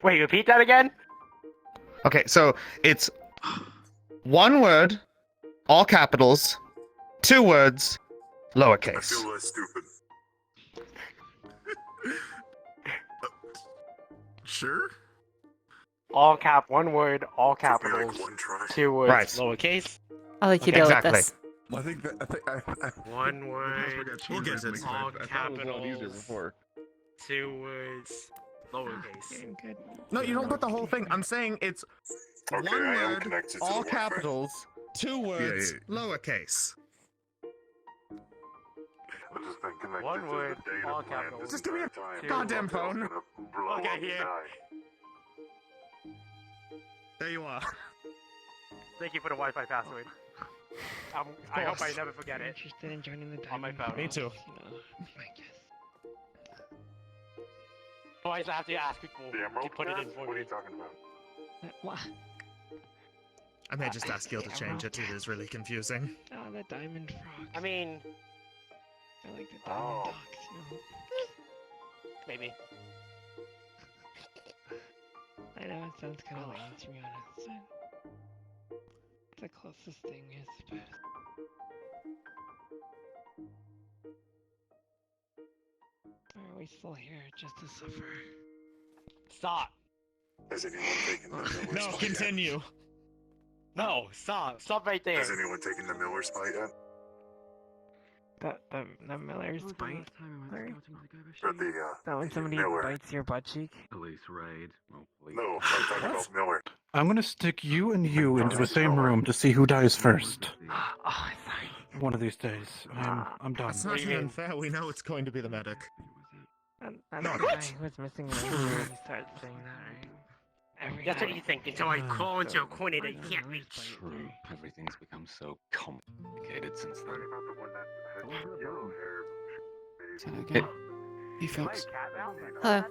Wait, repeat that again? Okay, so it's 1 word, all capitals, 2 words, I lowercase. feel less stupid. Sure. All cap, 1 word, all Took me capitals, like 1 try. 2 words, Right. lowercase. I'll let you Okay, deal exactly. with this. Well, I think that I 1 word, we'll get it. all I thought it was a lot easier capitals. before. 2 words, lowercase. Getting good. No, you don't put the whole thing. I'm saying it's Okay, 1 I am word, connected to all the Wi-Fi. capitals, 2 words, lowercase. I've just been connected 1 to word, the data all plan capitals. this Just give me a entire time. goddamn I'm phone. gonna blow Okay, up and here. die. There you are. Thank you for the Wi-Fi password. I hope I never forget it. Interested in joining the On my diamond phone. Me too. Cross, I guess. Otherwise, I have to ask people The to Emerald put it in Cat? for What are me. you talking about? What? I may just ask Gil to change it. It is really confusing. Oh, the diamond frogs. I mean, I like the diamond ducks, you know. maybe. I know it sounds kind of lame, to be honest. It's the closest thing, I suppose. Or are we still here just to suffer? Stop. Has anyone taken the Miller No, spot yet? continue. No, stop. Stop right there. Has anyone taken the Miller spot yet? The Miller's bite. Sorry. Or the, That when somebody Miller. bites your butt cheek? Police raid. Oh, police. No, I'm talking about Miller. I'm gonna stick you and you into the same room to see who dies first. Oh, sorry. One of these days. I'm done. That's not even fair. We know it's going to be the medic. And the guy who was missing an ear when he started saying that, right? That's what you think until I crawl into a corner that you can't reach. True. Everything's become so complicated since then. Say that again. Hey, folks. Hello.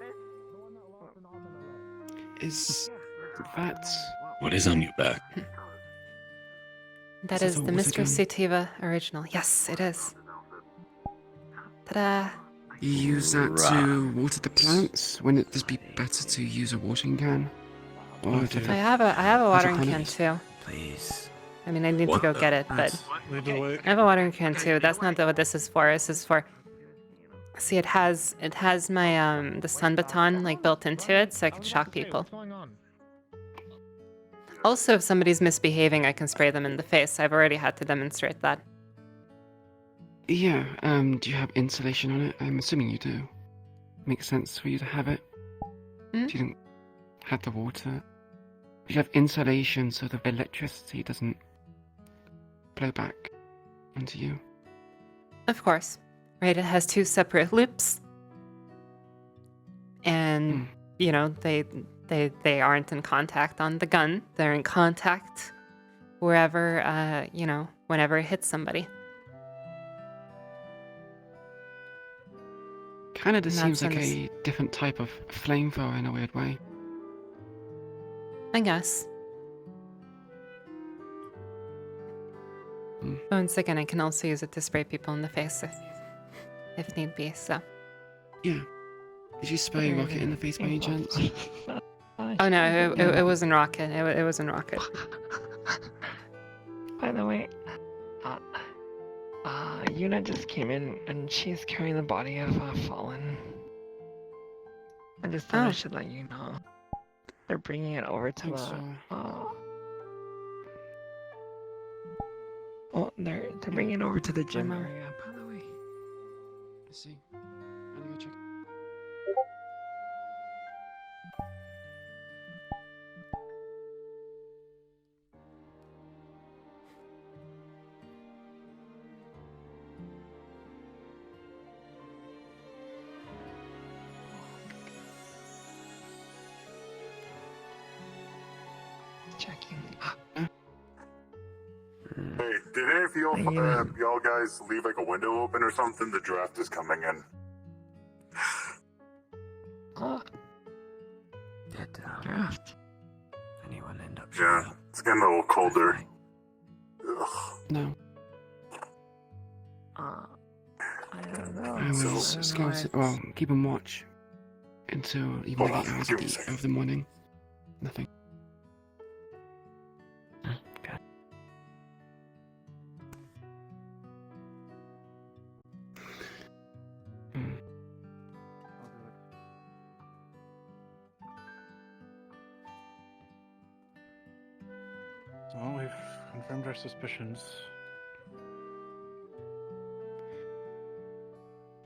Is that... What is on your back? That Is is that the the water Mr. gun? Sativa original. Yes, it is. Ta-da! You use that to water the plants? Wouldn't it just be better to use a watering can? Or do I have a watering can hydroponics? too. Please. I mean, I need to What go the- get it, but Lead the way. I have a watering can too. That's not what this is for. This is for. See, it has my the sun baton like built into it, so I can shock people. What's going on? Also, if somebody's misbehaving, I can spray them in the face. I've already had to demonstrate that. Yeah, do you have insulation on it? I'm assuming you do. Makes sense for you to have it. Hmm? You don't have the water. You have insulation so the electricity doesn't blow back onto you. Of course. Right, it has 2 separate loops. And, you know, they aren't in contact on the gun. They're in contact wherever, you know, whenever it hits somebody. Kinda just In that seems like sense. a different type of flamethrower in a weird way. I guess. Hmm. Once again, I can also use it to spray people in the face if need be, so. Yeah. Did you spray a rocket in the face by any chance? Oh no, it wasn't rocket. It wasn't rocket. By the way, Yuna just came in and she's carrying the body of Fallen. I just thought I Oh. should let you know. They're bringing it over to Thanks, the. Well, they're bringing it over to the gym Mom. area. By the way. I see. I'm gonna go check. Checking. Hey, did any of y'all, Yeah. y'all guys leave like a window open or something? The draft is coming in. Did Draft. anyone end up? Yeah, it's getting a little colder. Ugh. No. I don't know. I will So- scout it. Well, keep on watch until even Hold the on, hours give of me a second. of the morning. Nothing. Okay. Hmm. Well, we've confirmed our suspicions.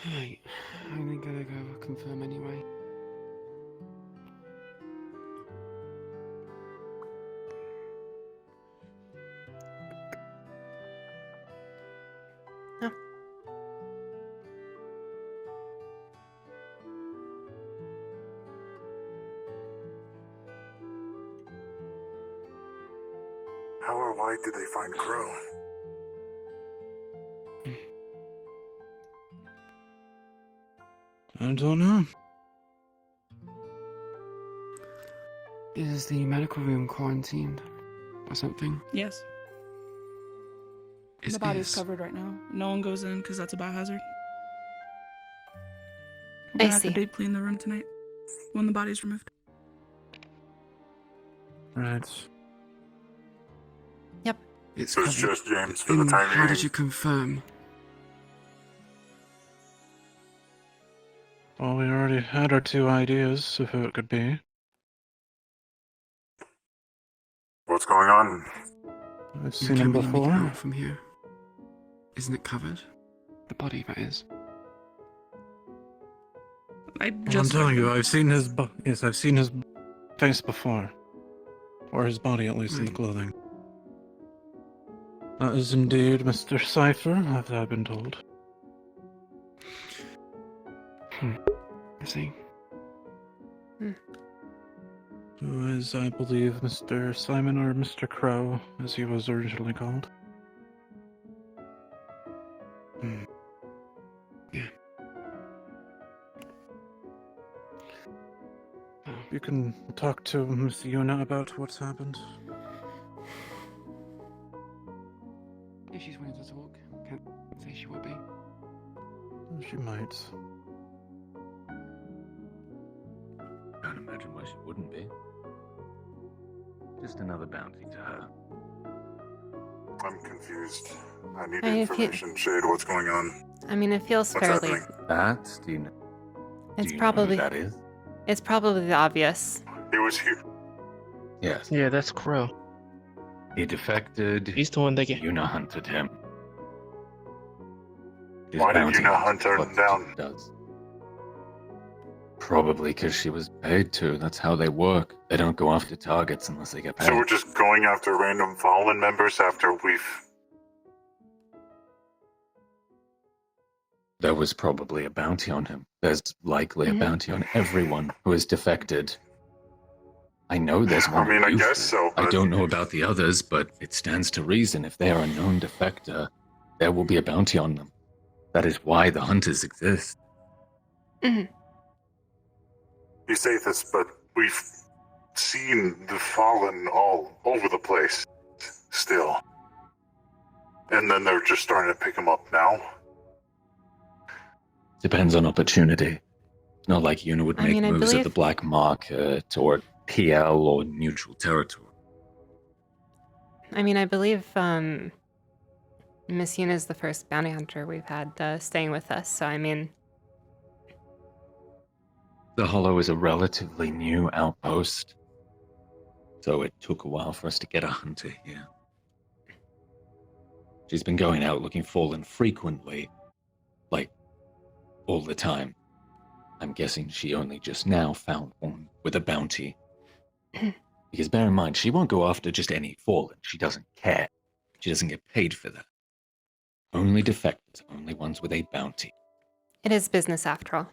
Right. I'm gonna go confirm anyway. How or why did they find Crow? I don't know. Is the medical room quarantined? or something? Yes. Is The body's is. covered right now. No one goes in because that's a biohazard. We're I gonna have to see. deep clean the room tonight when the body's removed. Right. Yep. It's So it's covered. just James for the And time how did being. you confirm? Well, we already had our two ideas of who it could be. What's going on? I've You seen can't him really make it before. out from here. Isn't it covered? The body, that is. I Well, just I'm telling you, started- I've seen his yes, I've seen his face before. Or his body, at least, in the Right. clothing. That is indeed Mr. Cypher, as I've been told. I see. Who is, I believe, Mr. Simon or Mr. Crow, as he was originally called. Yeah. Oh. You can talk to Miss Yuna about what's happened. If she's willing to talk, can't say she will be. She might. Can't imagine why she wouldn't be. Just another bounty to her. I'm confused. I need I mean, if you- information. Shade, what's going on? I mean, it feels What's fairly. happening? That? Do you know? It's do you probably. know who that is? It's probably the obvious. He was here. Yes. Yeah, that's Crow. He defected. He's the one that get. Yuna hunted him. His Why did bounty Yuna hunting hunt her is what down? Does. Probably because she was paid to. That's how they work. They don't go after targets unless they get paid. So we're just going after random Fallen members after we've... There was probably a bounty on him. There's likely a Mhm. bounty on everyone who has defected. I know there's one. I mean, I you guess feel. so, I but- don't know about the others, but it stands to reason if they are a known defector, there will be a bounty on them. That is why the hunters exist. Mhm. You say this, but we've seen the Fallen all over the place. Still. And then they're just starting to pick them up now? Depends on opportunity. It's not like Yuna would I make mean, I moves believe- at the black market or PL or neutral territory. I mean, I believe Miss Yuna is the first bounty hunter we've had staying with us. So I mean, The Hollow is a relatively new outpost, so it took a while for us to get a hunter here. She's been going out looking Fallen frequently, like, all the time. I'm guessing she only just now found one with a bounty. Because bear in mind, she won't go after just any Fallen. She doesn't care. She doesn't get paid for that. Only defectors, only ones with a bounty. it is business after all.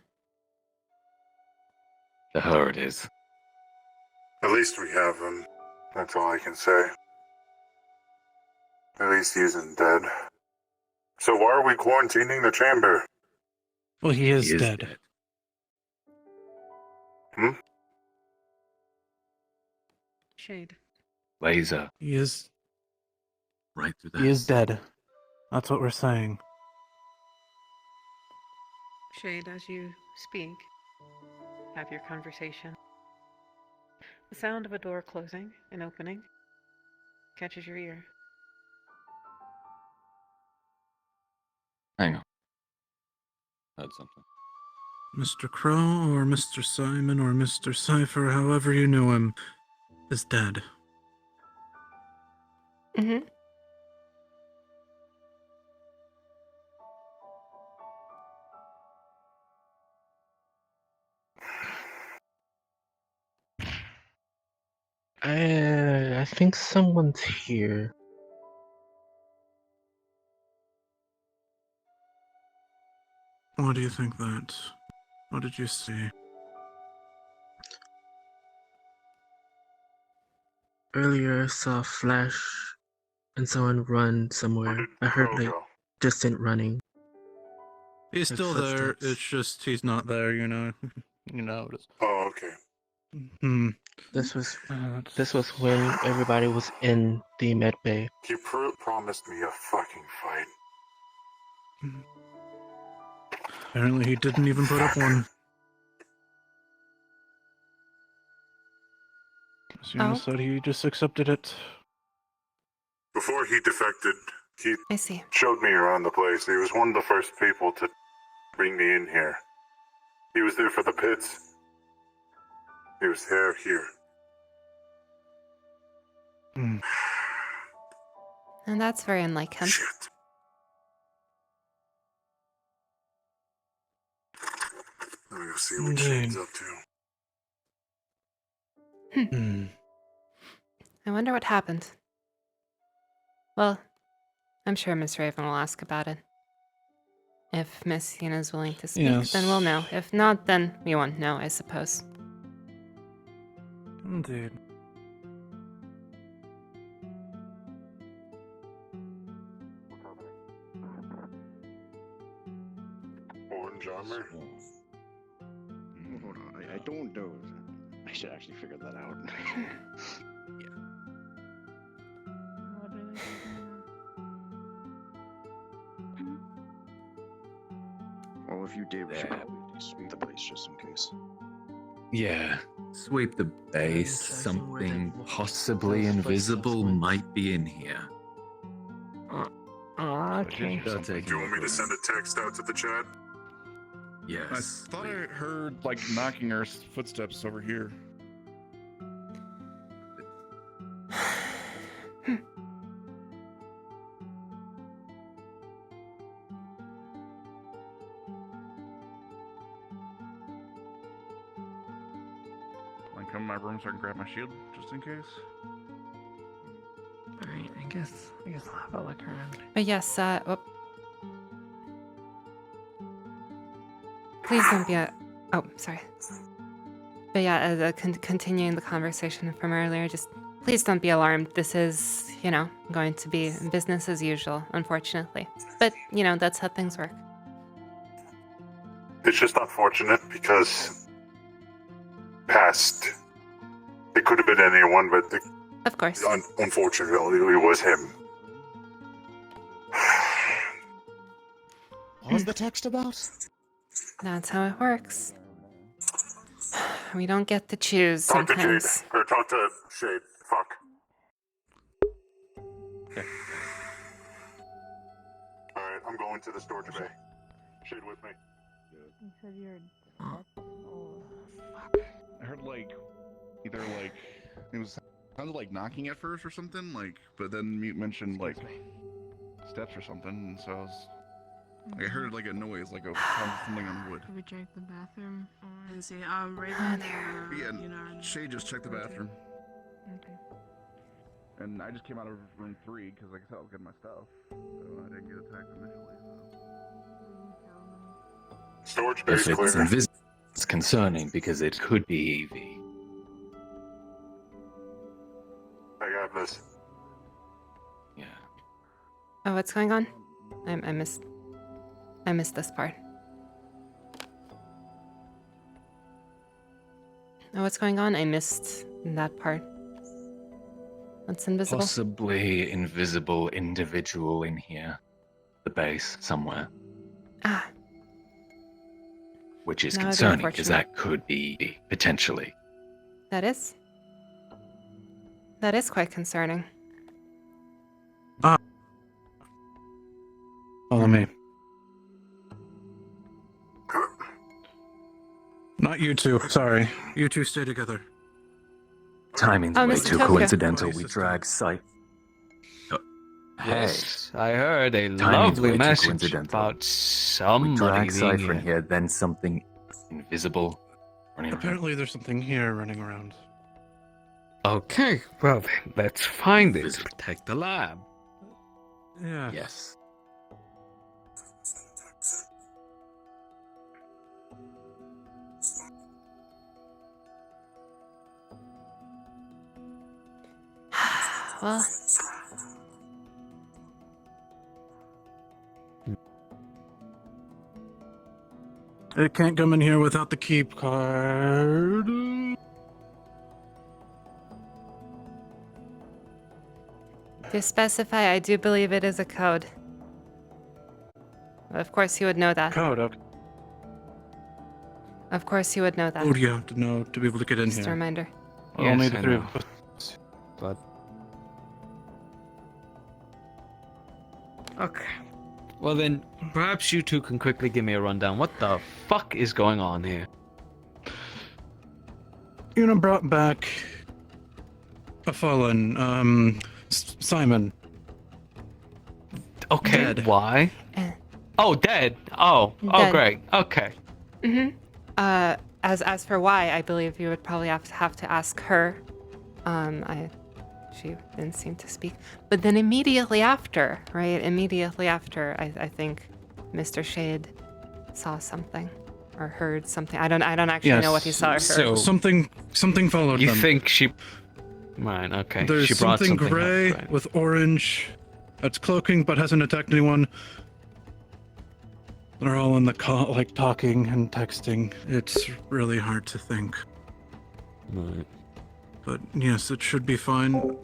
To her it is. At least we have him. That's all I can say. At least he isn't dead. So why are we quarantining the chamber? Well, he is, He is dead. dead. Shade. Laser, He is. right through that. He is dead. That's what we're saying. Shade, as you speak, have your conversation. The sound of a door closing and opening catches your ear. Hang on. Heard something. Mr. Crow or Mr. Simon or Mr. Cypher, however you knew him, is dead. Mm-hmm. I think someone's here. Why do you think that? What did you see? Earlier, I saw a flash and someone run somewhere. I heard like distant running. He's His still there. footsteps. It's just he's not there. You know. You know. Oh, okay. Hmm. This was when everybody was in the med bay. You promised me a fucking fight. Apparently he didn't even put up one. Suna said he just accepted it. Before he defected, he I see. showed me around the place. He was one of the first people to bring me in here. He was there for the pits. He was there here. And that's very unlike him. Shit. Let me go see what Shane's up to. I wonder what happened. Well, I'm sure Miss Raven will ask about it. If Miss Yuna is willing to speak, Yes. then we'll know. If not, then we won't know, I suppose. Indeed. Orange armor? Hold on, I don't know. I should actually figure that out. Well, if you did, we should probably sweep the place just in case. Yeah, sweep the base. Something possibly invisible might be in here. Okay. Do you want me to send a text out to the chat? Yes. I thought I heard like knocking our footsteps over here. Like come in my room so I can grab my shield just in case. Alright, I guess I'll have a look around. But yes, please don't be oh, sorry. But yeah, continuing the conversation from earlier, just please don't be alarmed. This is, going to be business as usual, unfortunately. But, that's how things work. It's just unfortunate because it could have been anyone, but of course. Unfortunately, it was him. What was the text about? That's how it works. We don't get to choose Talk sometimes. to Jade. Or talk to Shade. Fuck. Alright, I'm going to the storage bay. Shade with me. You said you're I heard like either like it was sounded like knocking at first or something, like but then Mute mentioned like steps or something, and so I was like, I heard like a noise, like a something on wood. we check the bathroom and see. Raven. Yeah, Shay just checked the bathroom. Okay. And I just came out of room 3 because, like I said, I was getting my stuff, so I didn't get attacked initially. So. Storage base If it's clear. invisible, it's concerning because it could be Evie. I got this. Yeah. Oh, what's going on? I missed this part. Oh, what's going on? I missed that part. What's invisible? Possibly invisible individual in here. The base, somewhere. Ah. Which is That would be concerning, because unfortunate. that could be, potentially. That is quite concerning. Follow me. Not you two, sorry. You two stay together. Timing's Oh, way Mr. too Tokyo. coincidental. We drag sight. Hey. Yes, I heard a Timing's lovely way too message coincidental. about We somebody drag being Cypher in here. here, then something invisible running around. Apparently there's something here running around. Okay, well then, let's find it. Protect the lab. Yeah. Yes. Well, It can't come in here without the keep card. To specify, I do believe it is a code. Of course you would know that. Code, okay. Of course you would know that. Code you have to know to be able to get in Just here. a reminder. Only Yes, the I three know. of us. But okay. Well then, perhaps you two can quickly give me a rundown. What the fuck is going on here? Una brought back a fallen, Simon. Okay, Dead. why? Oh, dead. Oh, Dead. great. Okay. As for why, I believe you would probably have to ask her. She didn't seem to speak. But then immediately after, right? Immediately after, I think Mr. Shade saw something or heard something. I don't actually know what he saw or heard. So something followed you them. think she? Right. Okay. There's she brought something something gray up, right. with orange that's cloaking but hasn't attacked anyone. They're all in the call, like talking and texting. It's really hard to think. Right. But yes, it should be fine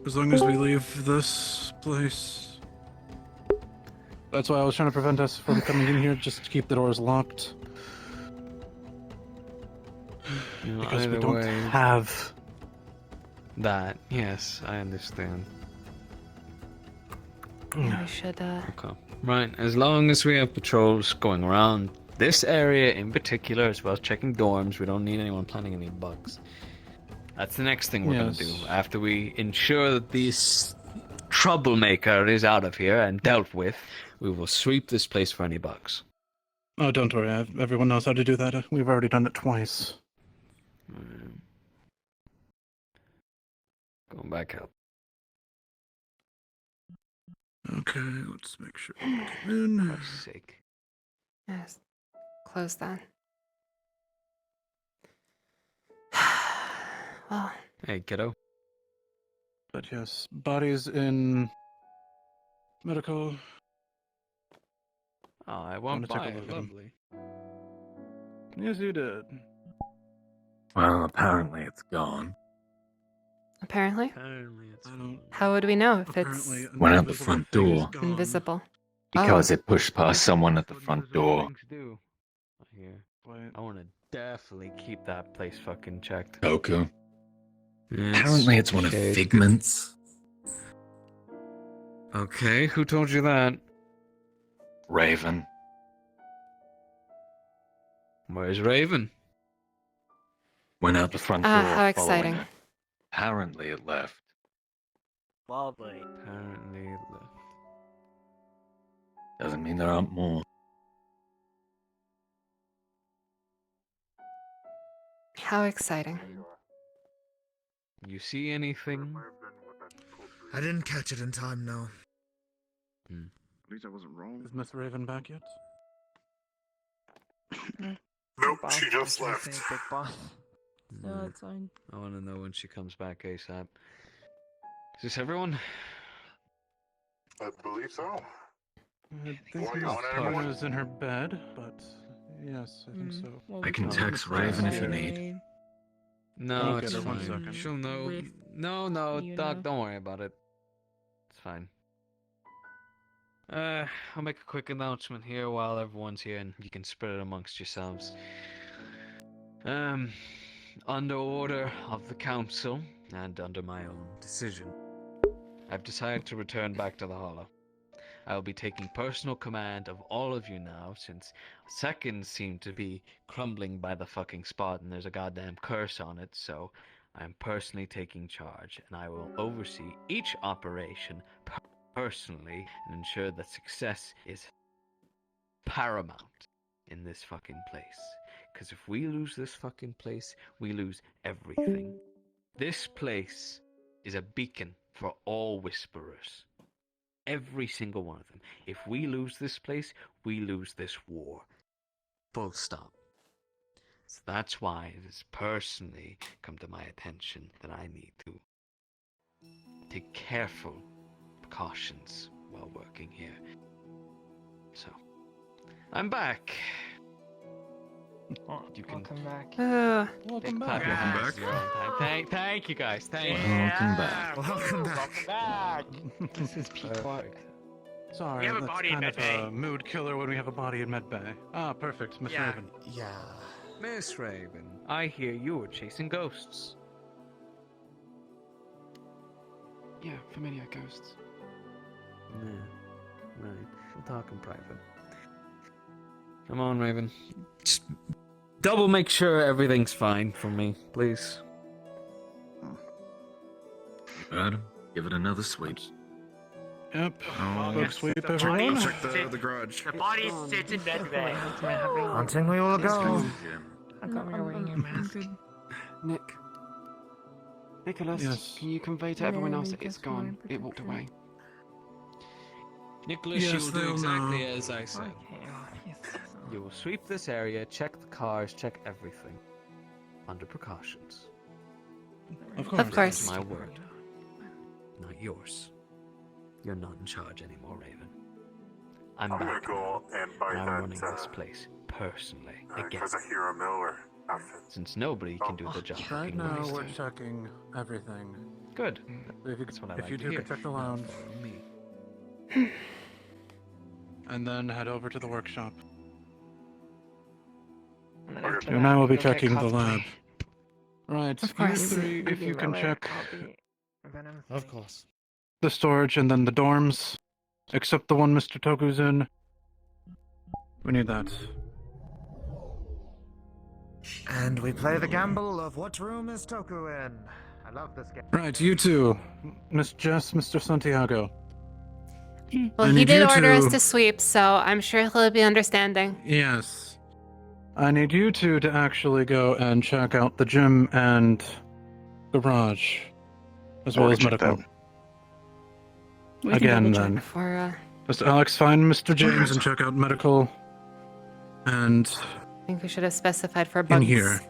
as long as we leave this place. That's why I was trying to prevent us from coming in here, just to keep the doors locked. You know, Because we either don't way, have that. Yes, I understand. We should, Okay. Right. As long as we have patrols going around this area in particular, as well as checking dorms, we don't need anyone planting any bugs. That's the next thing we're gonna do. After we ensure that this troublemaker is out of here and dealt with, we will sweep this place for any bugs. Oh, don't worry. Everyone knows how to do that. We've already done it twice. Going back up. Okay, let's make sure we get in. For fuck's sake. yes, close that. Well, Hey, kiddo. But yes, bodies in medical. Oh, I I'm won't gonna buy take a it. look at 'em. Lovely. Yes, you did. Well, apparently it's gone. apparently. Apparently it's How would we know if it's Apparently, Went out the invisible front thing is door. gone. invisible? Because it pushed past someone at the front door. Things do. Here. I want to definitely keep that place fucking checked. Goku. Yes, Apparently it's one of okay. Figment's. Okay, who told you that? Raven. Where's Raven? Went out the front door. How following exciting. it. Apparently it left. Lovely. Apparently left. Doesn't mean there aren't more. How exciting. You see anything? I didn't catch it in time, no. At least I wasn't wrong. Is Miss Raven back yet? Nope, she just left. Big boss. No, it's fine. I want to know when she comes back ASAP. Is this everyone? I believe so. I think Why, you Miss want everyone? Raven is in her bed, but yes, I think so. Well, I we can can text try Raven if you to need. raid No, I'll it's get her, 1 fine. second. She'll know. with No, you Doc, know. don't worry about it. It's fine. I'll make a quick announcement here while everyone's here, and you can spread it amongst yourselves. Under order of the council and under my own decision, I've decided to return back to the Hollow. I will be taking personal command of all of you now, since seconds seem to be crumbling by the fucking spot and there's a goddamn curse on it, so I'm personally taking charge, and I will oversee each operation personally and ensure that success is paramount in this fucking place. Because if we lose this fucking place, we lose everything. This place is a beacon for all Whisperers. Every single one of them. If we lose this place, we lose this war. Full stop. So that's why it has personally come to my attention that I need to take careful precautions while working here. So, I'm back. You can Welcome back. Welcome clap back. your Welcome hands back. your own time. Thank you guys. Thank you. Welcome back. Welcome back. Welcome back. This is Pequot. Perfect. Sorry, We have a that's body in kind of medbay. a mood killer when we have a body in medbay. Ah, perfect, Miss Yeah. Raven. Yeah. Miss Raven, I hear you were chasing ghosts. Yeah, familiar ghosts. Yeah, right. We'll talk in private. Come on, Raven. Just double make sure everything's fine for me, please. Adam, give it another sweep. Yep. Oh, Book sweep, The everyone. body check the sits- garage. The body sits in medbay. Hunting we will go. I thought we were wearing your mask. Nick. Nicholas, Yes. can you convey to everyone else that it's gone? It walked away. Nicholas, Yes, you will do they'll exactly know. as I said. You will sweep this area, check the cars, check everything. Under precautions. Of course. Of course. My word. Not yours. You're not in charge anymore, Raven. I'm I'm gonna back. go and buy I'm that, running this place personally again. Kazahira Miller outfit. Since nobody can do the job Right looking now, nice. we're checking everything. Good. If you, That's what I if like you to two hear. could check the lounge. Follow me. And then head over to the workshop. And then after You and I will be go get checking the cosplay. lab. Right, Of you course. three, if be you can Relic, check I'll be Venom. Of course. the storage and then the dorms, except the one Mr. Toku's in. We need that. And we play the gamble of what room is Toku in. I love this game. Right, you two. Miss Jess, Mr. Santiago. Well, I he need did you order us to- to sweep, so I'm sure he'll be understanding. Yes. I need you two to actually go and check out the gym and garage, as well as Already checked medical. We can Again, double check then. before, Mr. Alex, find Mr. James and check out medical. And I think we should have specified for in bugs. here.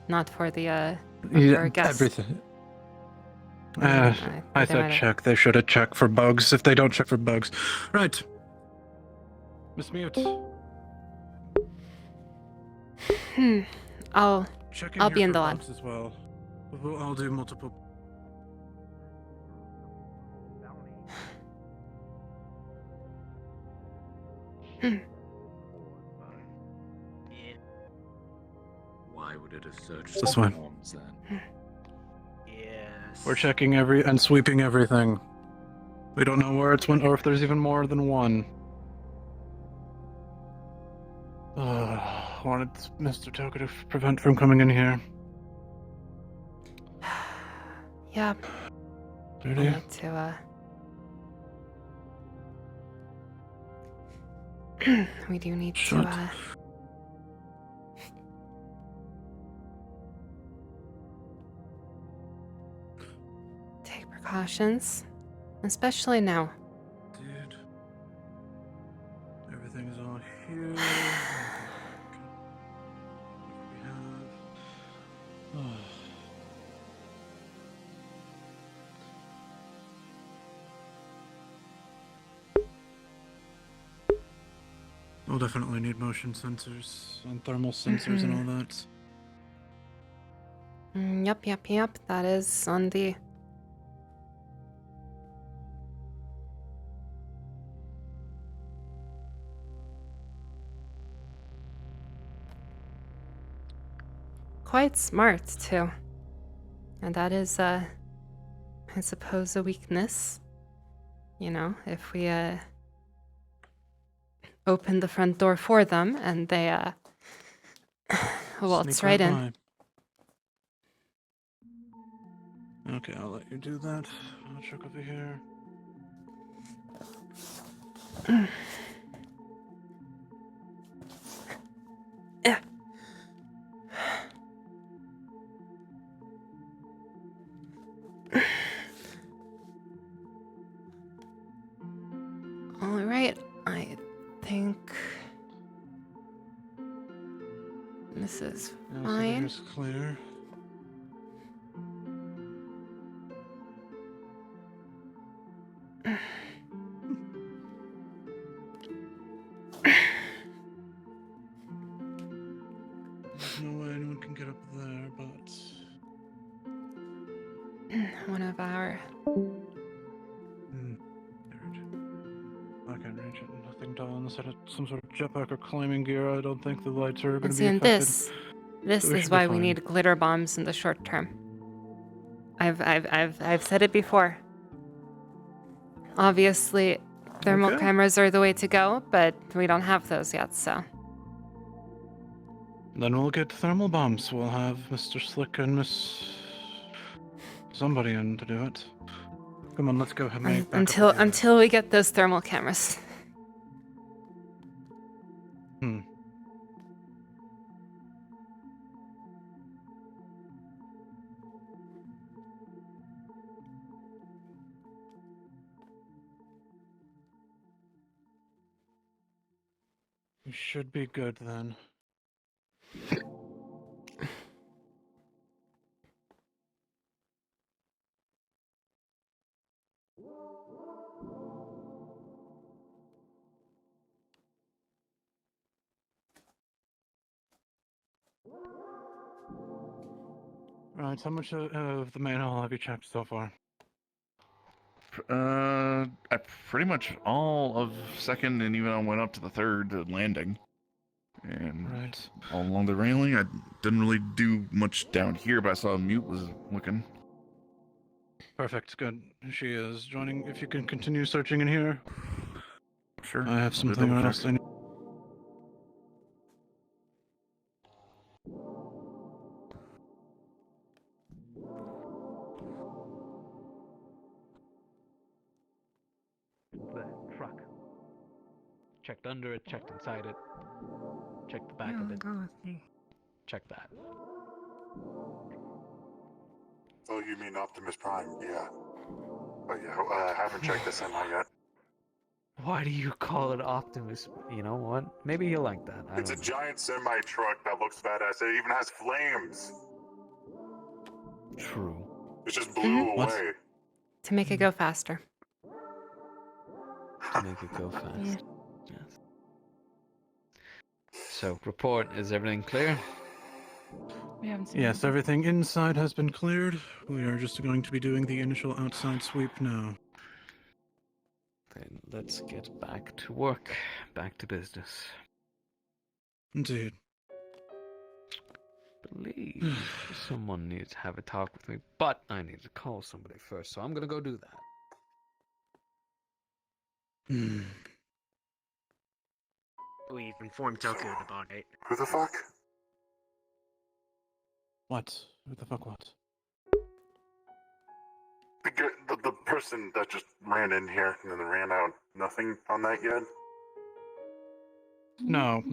Not for the, Yeah, for guests. everything. I I they said might have- check. They should have checked for bugs if they don't check for bugs. Right. Miss Mute. I'll Check I'll here be in for the lab. bugs as well. We'll all do multiple. Why would it have searched This the way. forms then? Yes. We're checking every and sweeping everything. We don't know where it's one or if there's even more than one. Wanted Mr. Toku to prevent from coming in here. Yeah. Did I he? need to, we do need Shut. to, take precautions, especially now. Dude. Everything is all here. We have. We'll definitely need motion sensors and thermal sensors and all that. Yep. That is on the. Quite smart, too. And that is, I suppose, a weakness. You know, if we, open the front door for them and they, waltz Sneak right in. by. Okay, I'll let you do that. I'll check over here. All right, I think this is Yeah, so fine. here's clear. one of our. I can't reach it. Nothing done unless it's some sort of jetpack or climbing gear. I don't think the lights are going And to see, be and affected. this So we is should be why we fine. need glitter bombs in the short term. I've said it before. Obviously, thermal Okay. cameras are the way to go, but we don't have those yet, so. Then we'll get thermal bombs. We'll have Mr. Slick and Miss somebody in to do it. Come on, let's go ahead and make back up with you. Until we get those thermal cameras. Hmm. We should be good then. Right, how much of the main hall have you checked so far? I pretty much all of second, and even I went up to the third landing. And Right. all along the railing, I didn't really do much down here, but I saw Mute was looking. Perfect, good. She is joining. If you can continue searching in here. Sure. I have I'll do a something double else check. I need. The truck. Checked under it, checked inside it, checked the back of it. Go with me. Check that. Oh, you mean Optimus Prime? Yeah. But yeah, I haven't checked the semi yet. Why do you call it Optimus? You know what? Maybe you like that. I It's a don't know. giant semi truck that looks badass. It even has flames. True. It just blew What? away. To make it go faster. To make it go fast. Yes. So, report. Is everything clear? We haven't seen Yes, everything inside has been cleared. We are just going to be doing the initial outside sweep now. Then let's get back to work. Back to business. Indeed. Believe someone needs to have a talk with me, but I need to call somebody first, so I'm gonna go do that. We've informed Toku about it. Who the fuck? What? Who the fuck what? The person that just ran in here and then ran out. Nothing on that yet? No.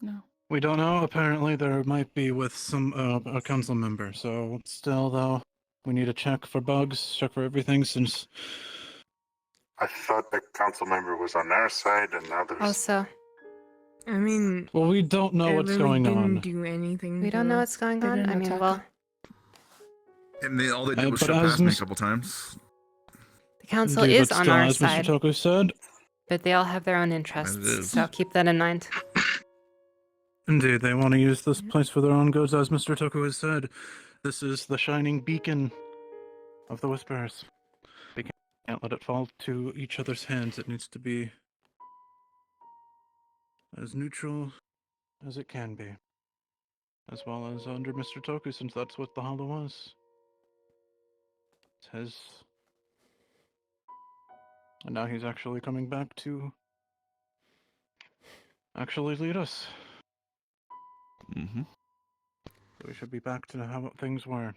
No. We don't know. Apparently, there might be with some a council member. So still, though, we need to check for bugs, check for everything. Since I thought the council member was on our side, and now there's. Also, I mean, well, we don't know I what's really going didn't on. do anything. we don't know what's going on. I mean, well, And all they did was but show as past me a Miss- couple times. the council Indeed, is but on still, our as side, Mr. Toku said, but they all have their own It interests, is. so keep that in mind. indeed, they want to use this place for their own goods, as Mr. Toku has said. This is the shining beacon of the Whisperers. They can't let it fall to each other's hands. It needs to be as neutral as it can be, as well as under Mr. Toku, since that's what the Hallow was. It's his. And now he's actually coming back to actually lead us. Mm-hmm. We should be back to how things were.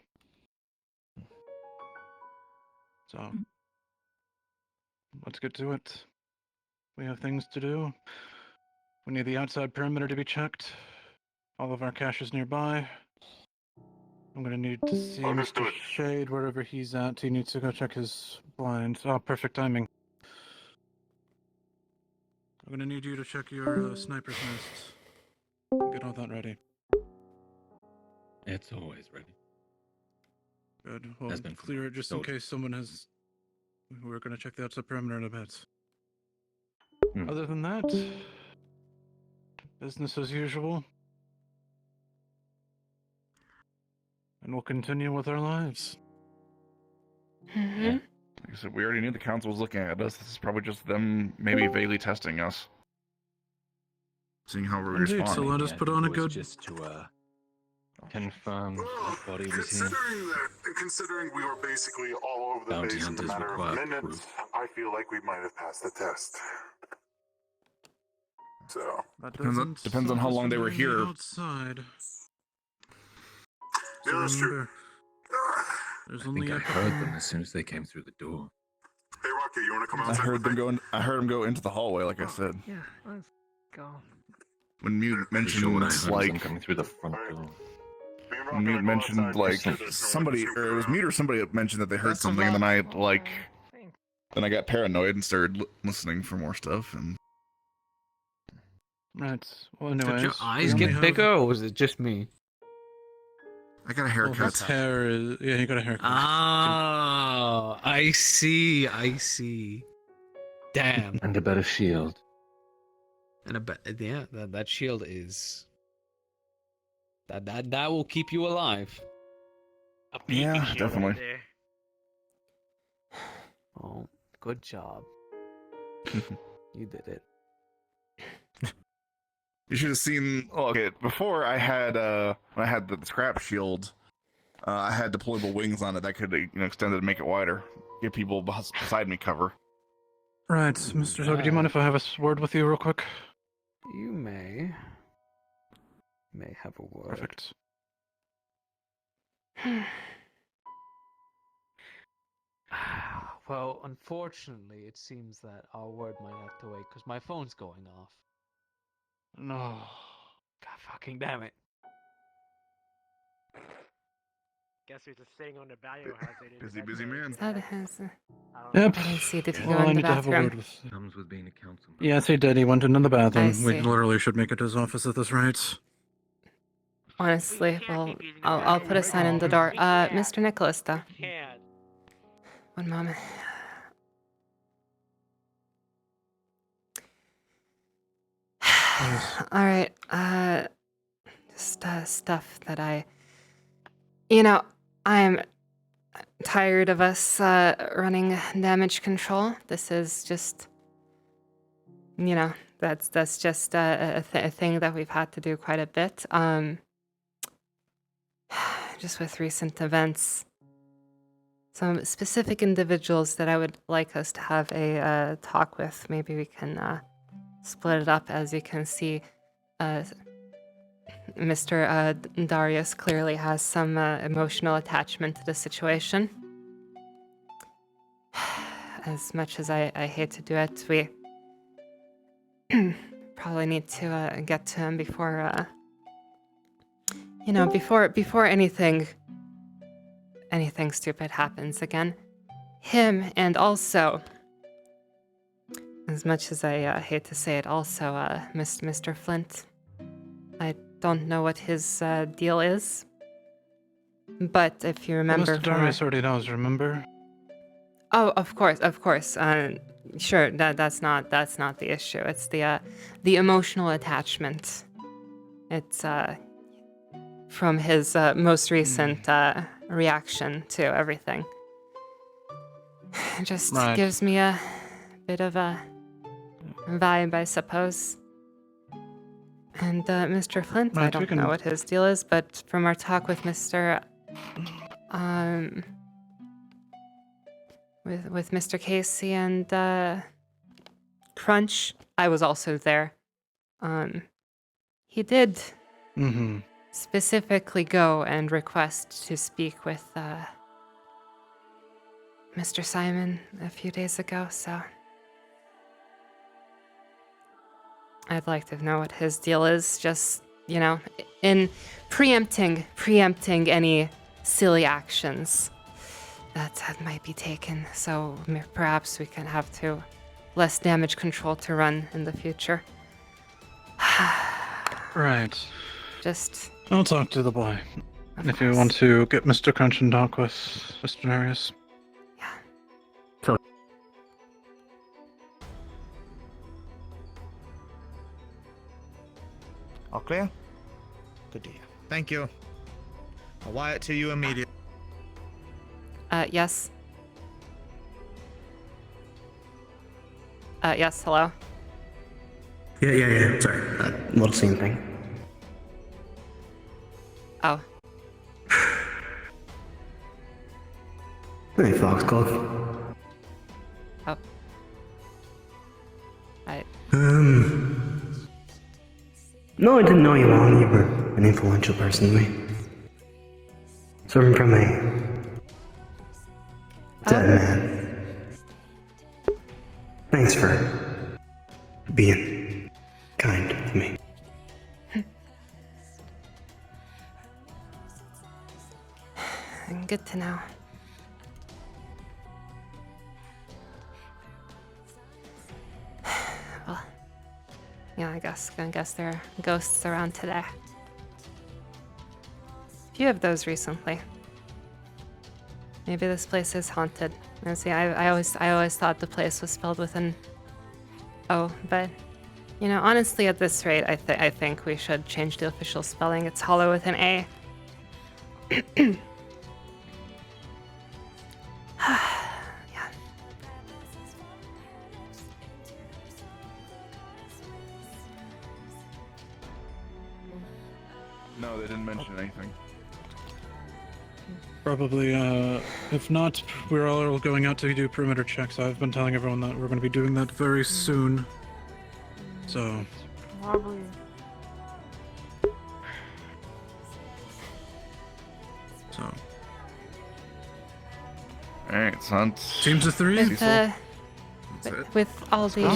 So, let's get to it. We have things to do. We need the outside perimeter to be checked. All of our cache is nearby. I'm gonna need to see Mr. Understood. Shade wherever he's at. He needs to go check his blinds. Oh, perfect timing. I'm gonna need you to check your sniper's nest. Get all that ready. It's always ready. Good. Well, Has been clear it just in told. case someone has. We're gonna check the outside perimeter in a bit. Hmm. Other than that, business as usual. And we'll continue with our lives. Mm-hmm. Yeah. Like I said, we already knew the council was looking at us. This is probably just them maybe vaguely testing us. Seeing how we Indeed, respond. so let us I put think on a it was good. just to confirm what body was here. Considering that, and considering we were basically all over the Bounty base in a hunters matter of require minutes, proof. I feel like we might have passed the test. So That Depends on how long they were here. Outside. yeah, So that's true. remember, there's I only think I a heard couple. them as soon as they came through the door. Hey, Rocky, you want to come I outside heard with them me? go. I heard them go into the hallway, like I said. Yeah, let's go. When Mute Pretty sure what I mentioned heard was them like coming through the front door. Me and when Rocky Mute will go mentioned outside like just so there's no one somebody, snooping or it was around. Mute or somebody that mentioned that they heard That's something, and then I like, Thanks. then I got paranoid and started listening for more stuff. And Right. Well, Did anyways, your we eyes only get have- bigger, or was it just me? I got a Well, haircut. his hair is. Yeah, he got a haircut. Ah, I see. I see. Damn. And a better shield. And yeah, that shield is that will keep you alive. A beefy Yeah, shield definitely. Right there. Oh, good job. You did it. You should have seen. Oh, okay, before I had when I had the scrap shield, I had deployable wings on it that could extend it and make it wider, give people beside me cover. Right, Mr. Toby, do you mind if I have a word with you real quick? You may have a word. Perfect. Well, unfortunately, it seems that our word might have to wait because my phone's going off. No. God fucking damn it. Guess who's just sitting on the biohazard? Busy man. That has. Yep. I see. Did he go Well, in I the need to have a bathroom? word with. Comes with being a councilman. Yes, he did. He went into the bathroom. I We see. literally should make it to his office at this rate. Honestly, well, I'll put a sign in the door. Mr. Nicholas, though. Can't. One moment. All right. Just stuff that I'm tired of us running damage control. This is just, that's just a thing that we've had to do quite a bit. Just with recent events. Some specific individuals that I would like us to have a talk with. Maybe we can split it up. As you can see, Mr. Darius clearly has some emotional attachment to the situation. As much as I hate to do it, we probably need to get to him before, before anything stupid happens again. Him, and also, as much as I hate to say it, also Mr. Flint. I don't know what his deal is, but if you remember, Well, Mr. Darius already knows. Remember? Oh, of course. Sure, that's not the issue. It's the emotional attachment. It's from his most recent reaction to everything. It just Right. gives me a bit of a vibe, I suppose. And Mr. Flint, I Right, we don't can- know what his deal is, but from our talk with Mr. With Mr. Casey and Crunch, I was also there. He did Mm-hmm. specifically go and request to speak with Mr. Simon a few days ago, so I'd like to know what his deal is, just, in preempting any silly actions that might be taken, so perhaps we can have less damage control to run in the future. Right. Just... I'll talk to the boy. Of If you course. want to get Mr. Crunch and talk with Mr. Darius. All clear? Good to hear. Thank you. I'll wire it to you immediately. Yes. Yes, hello. Yeah. Sorry. Little scene thing. Oh. Hey, Foxglove. Oh. No, I didn't know you long. You were an influential person to me. So I'm from a dead man. Thanks for being kind to me. Good to know. Well, yeah, I guess there are ghosts around today. A few of those recently. Maybe this place is haunted. And see, I always thought the place was spelled with an O, but you know, honestly, at this rate, I think we should change the official spelling. It's Hallow with an A. Yeah. No, they didn't mention anything. Probably, if not, we're all going out to do perimeter checks. I've been telling everyone that we're going to be doing that very soon. So. Probably. So. Alright, son. Teams of three? With all the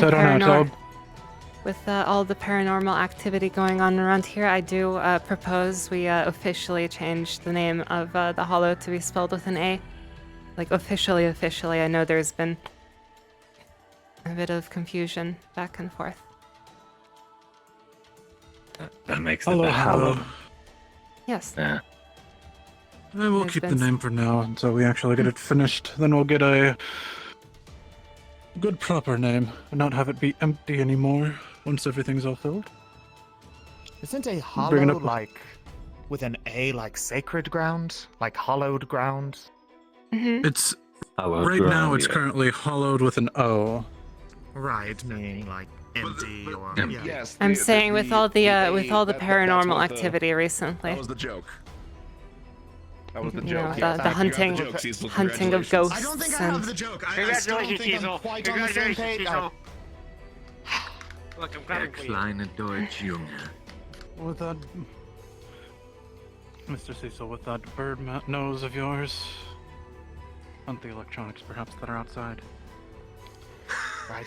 all the paranormal activity going on around here, I do propose we officially change the name of the Hallow to be spelled with an A. Like officially. I know there's been a bit of confusion back and forth. That makes it the Hallow. Yes. Yeah. And we'll There's keep the been name for now until we actually get it finished. Then we'll get a good proper name and not have it be empty anymore once everything's all filled. Isn't a Bring it hollow up. like with an A like sacred ground? Like hollowed ground? It's Hallowed right ground, now. It's yeah. currently hollowed with an O. Right, meaning like empty or yeah. Yes. I'm saying with all the that's paranormal what the- activity recently. That was the joke. That was the You joke. know, Yeah, the you got hunting, the joke, Cecil. hunting of Congratulations. ghosts. I don't think I and have the joke. I still don't think I'm quite on the same page. Look, I'm coming for you. Kleine Deutsch Junge. With that, Mr. Cecil, with that bird nose of yours, hunt the electronics perhaps that are outside. Right.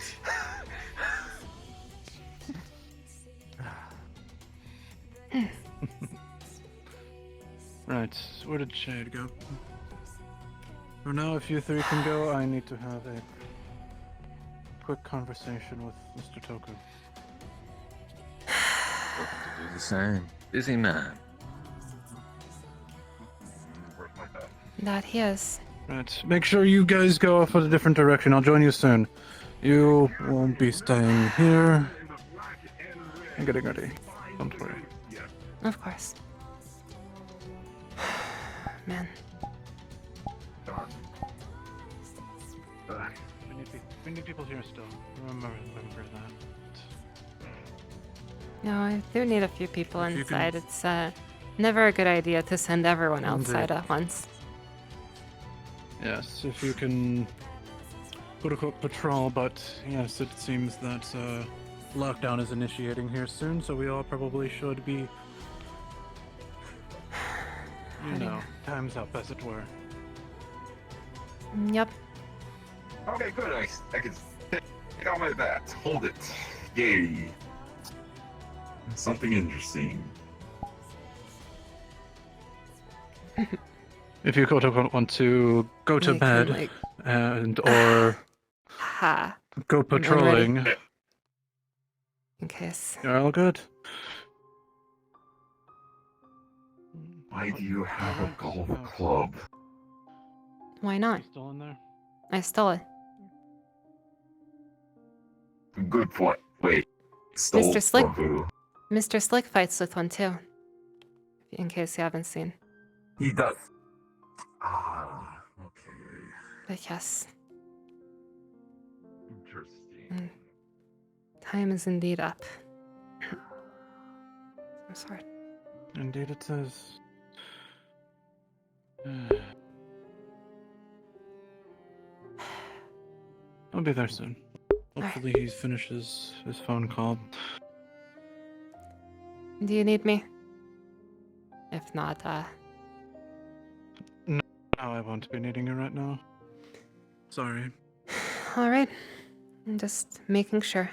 Right, where did Shade go? For now, if you three can go, I need to have a quick conversation with Mr. Toku. Welcome to do the same. Busy man. That he is. Right, make sure you guys go off in a different direction. I'll join you soon. You won't be staying here. I'm getting ready. Don't worry. Of course. Man. We need people here still. Remember that. No, I do need a few people If you can- inside. It's never a good idea to send everyone outside Indeed. at once. Yes, if you can put a quick patrol, but yes, it seems that lockdown is initiating here soon, so we all probably should be, you know, time's up as it were. Yep. Okay, good. I can take out my bat. Hold it. Yay. Something interesting. If you want to go to I can, bed like- and or Ha. go I'm ready. patrolling, In case. you're all good. Why do you have a golf club? Why not? Still in there? I stole it. Good point. Wait. Stole Mr. Slick. from who? Mr. Slick fights with one too. In case you haven't seen. He does. Ah, okay. But yes. Interesting. time is indeed up. I'm sorry. Indeed, it says. I'll be there soon. Hopefully, he finishes his phone call. Do you need me? If not, No, I won't be needing you right now. Sorry. all right. I'm just making sure.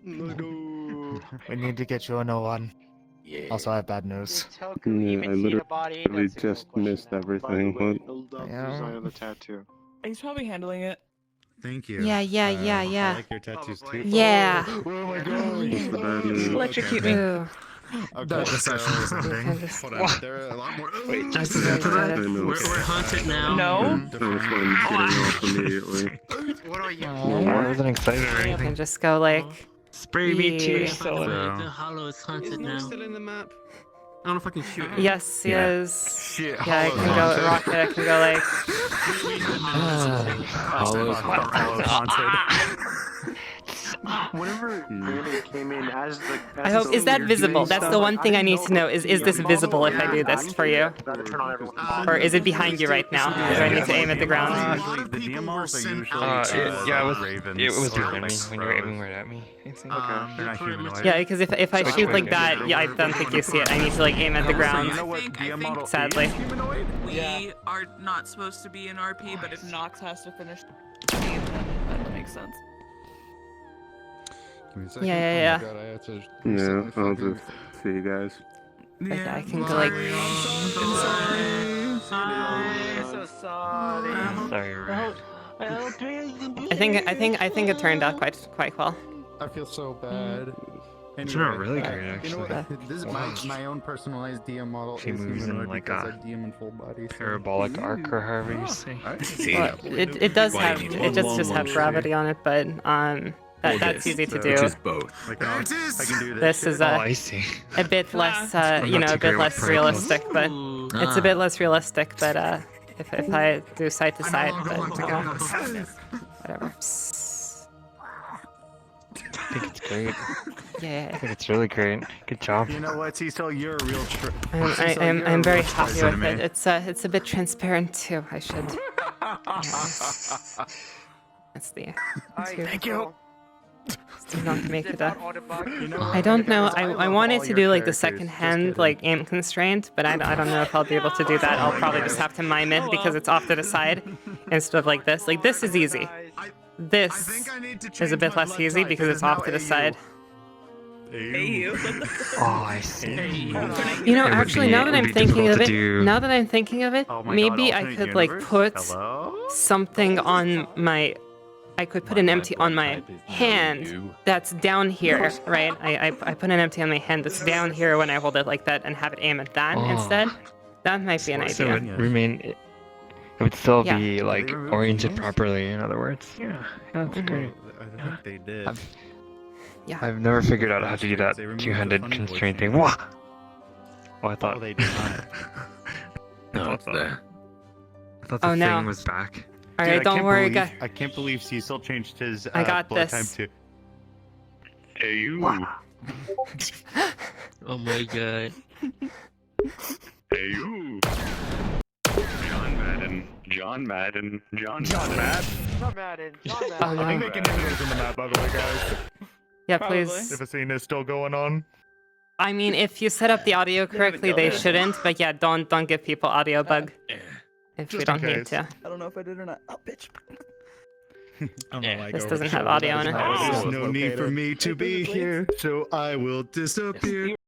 Let's go. We need to get you an O1. Yeah. Also, I have bad news. I literally just missed everything. Yeah. the tattoo. He's probably handling it. Thank you. Yeah. I like your tattoos too. Yeah. Oh my god. What's the bad news? Electrocute me. Ooh. Okay, The session is ending. Hold on, there are a lot more. Wait, That's just after very that, good. we're haunted now. No. That's why I'm getting off immediately. What are you? I wasn't excited or You anything. can just go like. Spray me too. Yeah. So. The Hallow is haunted now. Still in the map. I don't know if I can shoot it. Yes, he Yeah. is. Shit, Yeah, I can go rocket. I can go like. Hollow's Whenever Brandon came in as the. I hope is that visible? That's the one thing I need to know. Is this visible if I do this for you, or is it behind you right now? Because I need to aim at the ground. The DMRs are usually yeah, ravens. it was or, behind me like, when you were aiming crows. right at me. I think. They're not humanoid. Yeah, because if I shoot like that, yeah, I don't think you see it. I need to like aim at the You ground. know what DM model Sadly. is humanoid? We are not supposed to be in RP, but if Nox has to finish the game, then that makes sense. Yeah. Yeah, I'll just see you guys. But yeah, I can go like. I'm so sorry. Sorry, Ray. I think it turned out quite well. I feel so bad. It's not really great, You know actually. what? This is my own personalized DM model. She is moves in humanoid like because a I DM in full body. So. Parabolic arc or however you say. Well, it does have it just have gravity on it, but that's easy to do. Which is both. Like, I can do This is I see. a bit less I'm you not know, too a bit great with less parables. realistic, but it's a bit less realistic. But if I do side to side, but whatever. I think it's great. Yeah. I think it's really great. Good job. You know what, Cecil? You're a real I'm very happy with it. It's a bit transparent too. I should. That's the. Thank you. Do not make it up. I don't know. I wanted to do like the second hand like aim constraint, but I don't know if I'll be able to do that. I'll probably just have to mime it because it's off to the side instead of like this. Like this is easy. This is a bit less easy because it's off to the side. Oh, I see. You know, actually, now that I'm thinking of it, maybe I could like put something on my. I could put an empty on my hand that's down here, right? I put an empty on my hand that's down here when I hold it like that and have it aim at that instead. That might be an So idea. it would remain. It would still Yeah. be like oriented properly. In other words. Yeah, that's great. I think they did. I've never figured out how to do that two-handed constraint thing. Wah! Oh, I thought. they did not. No, it's there. I thought the Oh, thing no. was back. All right, don't worry, guys. I can't believe Cecil changed his I got blood this. time to. Hey you. Oh my god. Hey you. John Madden. John Madden. Oh, no. I'll be making videos in the map, by the way, guys. Yeah, Probably. please. If a scene is still going on. I mean, if you set up the audio correctly, they shouldn't. But yeah, don't give people audio bug if we Just don't in need case. to. I don't know if I did or not. Oh, bitch. I don't know why I This go doesn't with have show. audio in it. There's no need for me to be here, so I will disappear.